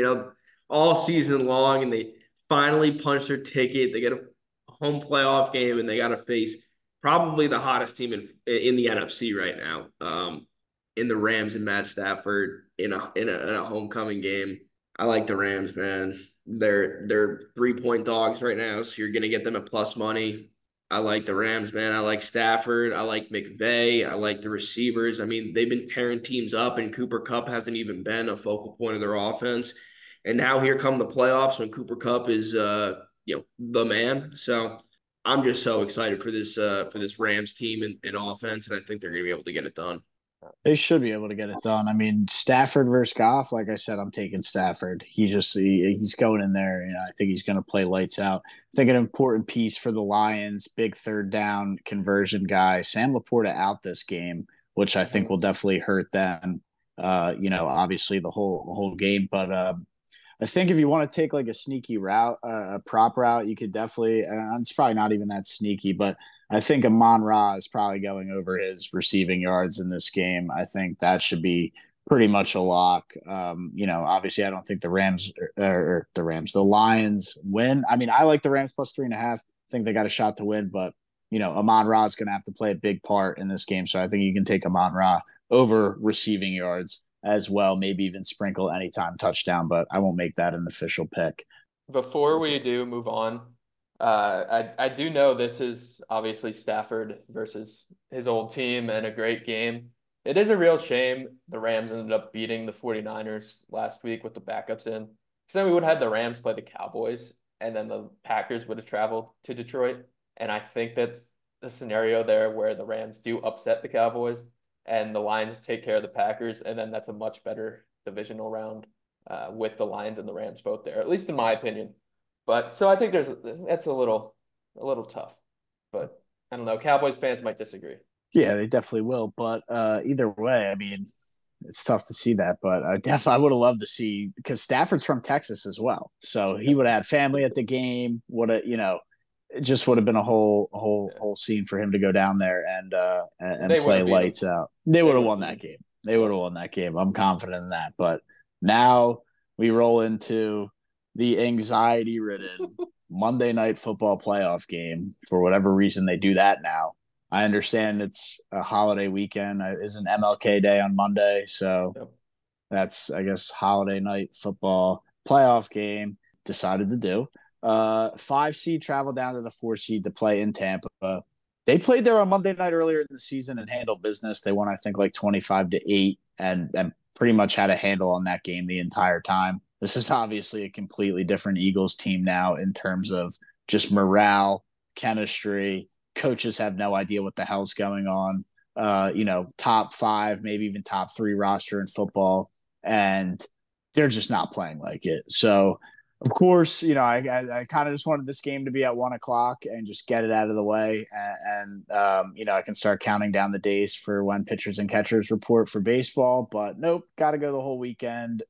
all season long, and they finally punch their ticket. They get a home playoff game, and they got to face probably the hottest team in the NFC right now. In the Rams and Matt Stafford in a homecoming game. I like the Rams, man. They're 3-point dogs right now, so you're gonna get them at plus money. I like the Rams, man. I like Stafford. I like McVay. I like the receivers. I mean, they've been tearing teams up, and Cooper Kupp hasn't even been a focal point of their offense. And now here come the playoffs when Cooper Kupp is the man. So I'm just so excited for this Rams team and offense, and I think they're gonna be able to get it done. They should be able to get it done. I mean, Stafford versus Goff, like I said, I'm taking Stafford. He's going in there, I think he's going to play lights out. I think an important piece for the Lions, big third down conversion guy, Sam Laporta out this game, which I think Mhm. will definitely hurt them. Obviously the whole game, but I think if you want to take like a sneaky route, a prop route, you could definitely. It's probably not even that sneaky, but I think Amon Ra is probably going over his receiving yards in this game. I think that should be pretty much a lock. Obviously, I don't think the Lions win. I mean, I like the Rams plus 3.5. I think they got a shot to win, but Amon Ra is going to have to play a big part in this game. So I think you can take Amon Ra over receiving yards as well, maybe even sprinkle anytime touchdown, but I won't make that an official pick. Before we do move on, I do know this is obviously Stafford versus his old team and a great game. It is a real shame the Rams ended up beating the 49ers last week with the backups in. So then we would have had the Rams play the Cowboys, and then the Packers would have traveled to Detroit. And I think that's the scenario there where the Rams do upset the Cowboys and the Lions take care of the Packers, and then that's a much better divisional round with the Lions and the Rams both there, at least in my opinion. But so I think that's a little tough. But I don't know. Cowboys fans might disagree. Yeah, they definitely will. But either way, I mean, it's tough to see that. But I would have loved to see because Stafford's from Texas as well, so he would have had family at the game. Would have it just would have been a whole whole Yeah. whole scene for him to go down there and They would play have beat them. lights out. They They would have would have won beat that them. game. They would Yeah. have won that game. I'm confident in that. But now we roll into the anxiety ridden Monday night football playoff game. For whatever reason, they do that now. I understand it's a holiday weekend. It's an MLK Day on Monday, so Yep. that's I guess holiday night football playoff game. Decided to do. 5 seed traveled down to the 4 seed to play in Tampa. They played there on Monday night earlier in the season and handled business. They won, I think, like 25-8, and pretty much had a handle on that game the entire time. This is obviously a completely different Eagles team now in terms of just morale, chemistry. Coaches have no idea what the hell's going on. Top five, maybe even top three roster in football, and they're just not playing like it. So, of course, I kind of just wanted this game to be at 1 o'clock and just get it out of the way, and I can start counting down the days for when pitchers and catchers report for baseball. But nope, got to go the whole weekend,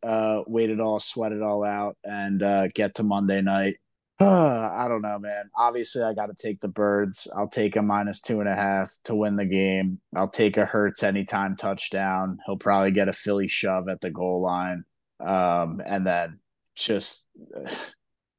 wait it all, sweat it all out, and get to Monday night. I don't know, man. Obviously, I got to take the Birds. I'll take a -2.5 to win the game. I'll take a Hurts anytime touchdown. He'll probably get a Philly shove at the goal line. And then just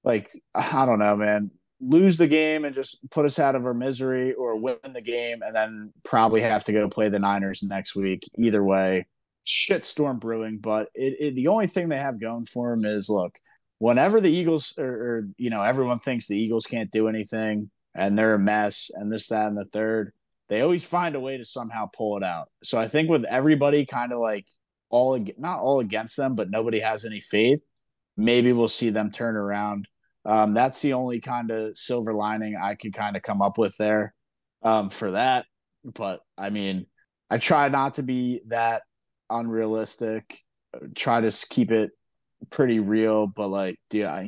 like, I don't know, man. Lose the game and just put us out of our misery, or win the game and then probably have to go play the Niners next week. Either way, shitstorm brewing. But the only thing they have going for them is look, whenever the Eagles or everyone thinks the Eagles can't do anything and they're a mess and this, that, and the third, they always find a way to somehow pull it out. So I think with everybody kind of like not all against them, but nobody has any faith, maybe we'll see them turn around. That's the only kind of silver lining I could kind of come up with there for that. But I mean, I try not to be that unrealistic. Try to keep it pretty real, but like, dude, I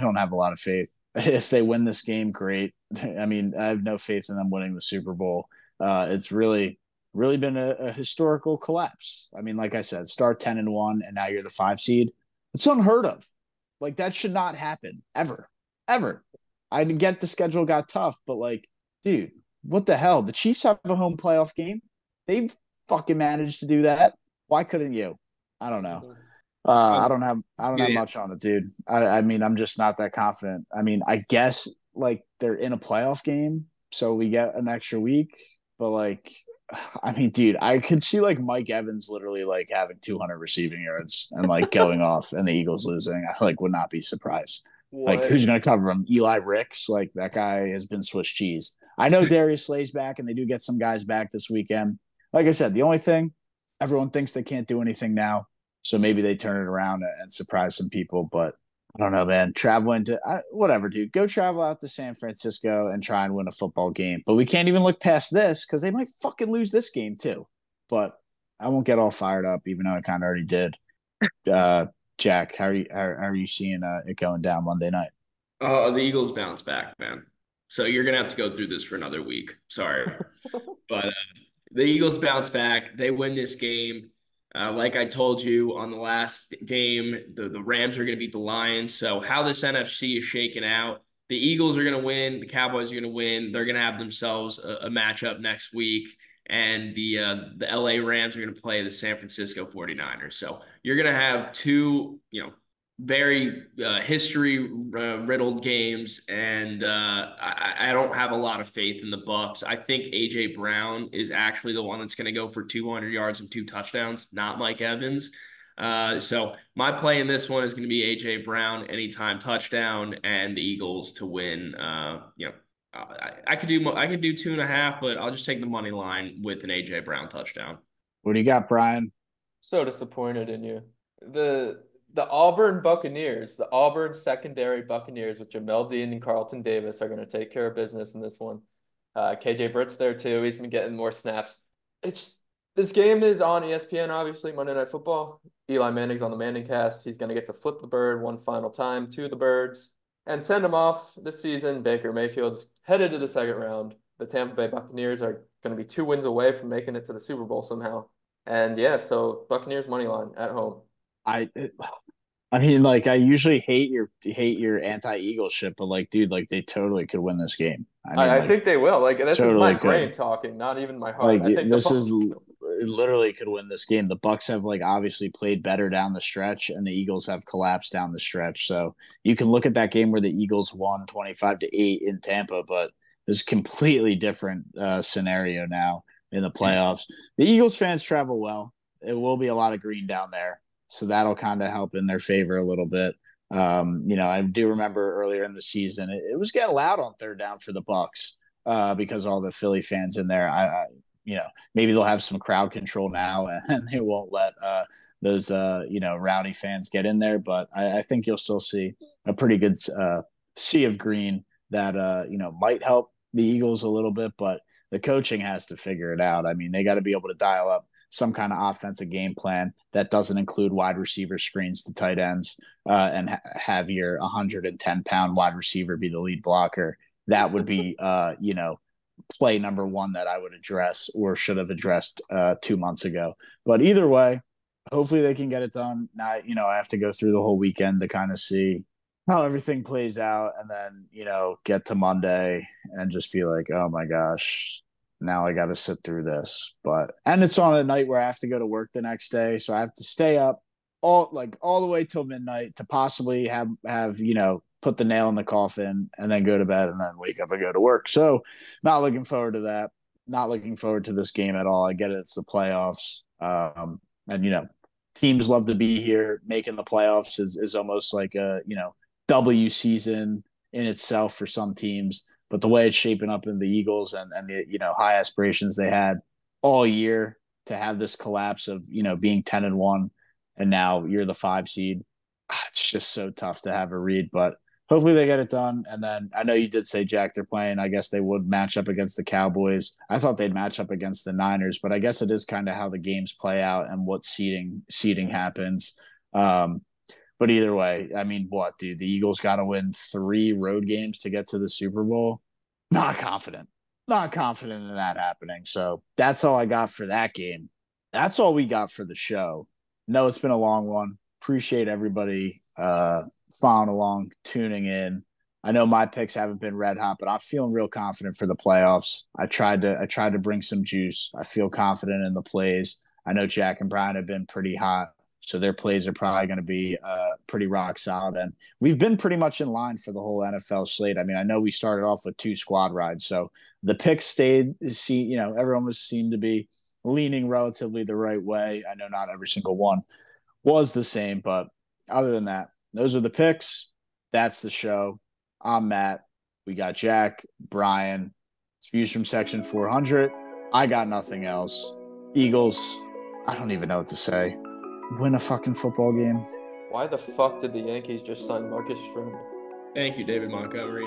don't have a lot of faith. If they win this game, great. I mean, I have no faith in them winning the Super Bowl. It's really been a historical collapse. I mean, like I said, start 10-1, and now you're the 5 seed. It's unheard of. Like that should not happen ever, ever. I get the schedule got tough, but like, dude, what the hell? The Chiefs have a home playoff game. They've fucking managed to do that. Why couldn't you? I don't know. Mhm. I Um, don't have yeah, much on it, dude. I mean, I'm just not that confident. I mean, I guess like they're in a playoff game, so we get an extra week. But like, I mean, dude, I could see like Mike Evans literally like having 200 receiving yards and like going off, and the Eagles losing. I like would not be surprised. Like, who's What? gonna cover him? Eli Ricks, like that guy has been Swiss cheese. I know Darius Slay's back, and they do get some guys back this weekend. Like I said, the only thing everyone thinks they can't do anything now, so maybe they turn it around and surprise some people. But I don't know, man. Traveling to whatever, dude. Go travel out to San Francisco and try and win a football game. But we can't even look past this because they might fucking lose this game too. but I won't get all fired up, even though I kind of already did. Jack, how are you seeing it going down Monday night? The Eagles bounce back, man. So you're gonna have to go through this for another week. Sorry, but the Eagles bounce back. They win this game. Like I told you on the last game, the Rams are going to beat the Lions. So how this NFC is shaking out, the Eagles are going to win. The Cowboys are going to win. They're going to have themselves a matchup next week. And the LA Rams are going to play the San Francisco 49ers. So you're going to have two, very history riddled games, and I don't have a lot of faith in the Bucks. I think AJ Brown is actually the one that's going to go for 200 yards and 2 touchdowns, not Mike Evans. So my play in this one is going to be AJ Brown anytime touchdown and the Eagles to win. I could do 2.5, but I'll just take the money line with an AJ Brown touchdown. What do you got, Brian? So disappointed in you. The Auburn Buccaneers, the Auburn secondary Buccaneers with Jamel Dean and Carlton Davis are going to take care of business in this one. KJ Britt's there too. He's been getting more snaps. This game is on ESPN, obviously, Monday Night Football. Eli Manning's on the Manning cast. He's going to get to flip the bird one final time to the Birds and send them off this season. Baker Mayfield's headed to the second round. The Tampa Bay Buccaneers are going to be 2 wins away from making it to the Super Bowl somehow. And yeah, so Buccaneers money line at home. I I mean, like, I usually hate your anti-Eagle shit, but like, dude, like they totally could win this game. I mean, I like, think they will. Like, this is my totally brain could. talking, not even my heart. Like, I think the this Bucks. is literally could win this game. The Bucks have like obviously played better down the stretch, and the Eagles have collapsed down the stretch. So you can look at that game where the Eagles won 25-8 in Tampa, but there's a completely different scenario now in the playoffs. The Eagles fans travel well. It will be a lot of green down there, so that'll kind of help in their favor a little bit. I do remember earlier in the season it was getting loud on third down for the Bucks because all the Philly fans in there. Maybe they'll have some crowd control now and they won't let those rowdy fans get in there. But I think you'll still see a pretty good sea of green that might help the Eagles a little bit, but the coaching has to figure it out. I mean, they got to be able to dial up some kind of offensive game plan that doesn't include wide receiver screens to tight ends and have your 110-pound wide receiver be the lead blocker. That would be, play number one that I would address or should have addressed 2 months ago. But either way, hopefully they can get it done. Now, I have to go through the whole weekend to kind of see how everything plays out and then, get to Monday and just be like, oh my gosh, now I got to sit through this. And it's on a night where I have to go to work the next day. So I have to stay up all the way till midnight to possibly have, put the nail in the coffin and then go to bed and then wake up and go to work. So not looking forward to that. Not looking forward to this game at all. I get it. It's the playoffs. And teams love to be here. Making the playoffs is almost like a, W season in itself for some teams. But the way it's shaping up in the Eagles and the, high aspirations they had all year to have this collapse of, being 10-1 and now you're the 5 seed. It's just so tough to have a read, but hopefully they get it done. And then I know you did say, Jack, they're playing. I guess they would match up against the Cowboys. I thought they'd match up against the Niners, but I guess it is kind of how the games play out and what seeding happens. But either way, I mean, what, dude? The Eagles got to win 3 road games to get to the Super Bowl. Not confident. Not confident in that happening. So that's all I got for that game. That's all we got for the show. No, it's been a long one. Appreciate everybody following along, tuning in. I know my picks haven't been red hot, but I'm feeling real confident for the playoffs. I tried to bring some juice. I feel confident in the plays. I know Jack and Brian have been pretty hot, so their plays are probably going to be pretty rock solid. And we've been pretty much in line for the whole NFL slate. I mean, I know we started off with 2 squad rides, so the picks stayed. Everyone was seemed to be leaning relatively the right way. I know not every single one was the same, but other than that, those are the picks. That's the show. I'm Matt. We got Jack, Brian. It's Views from Section 400. I got nothing else. Eagles, I don't even know what to say. Win a fucking football game. Why the fuck did the Yankees just sign Marcus Stroman? Thank you, David Montgomery.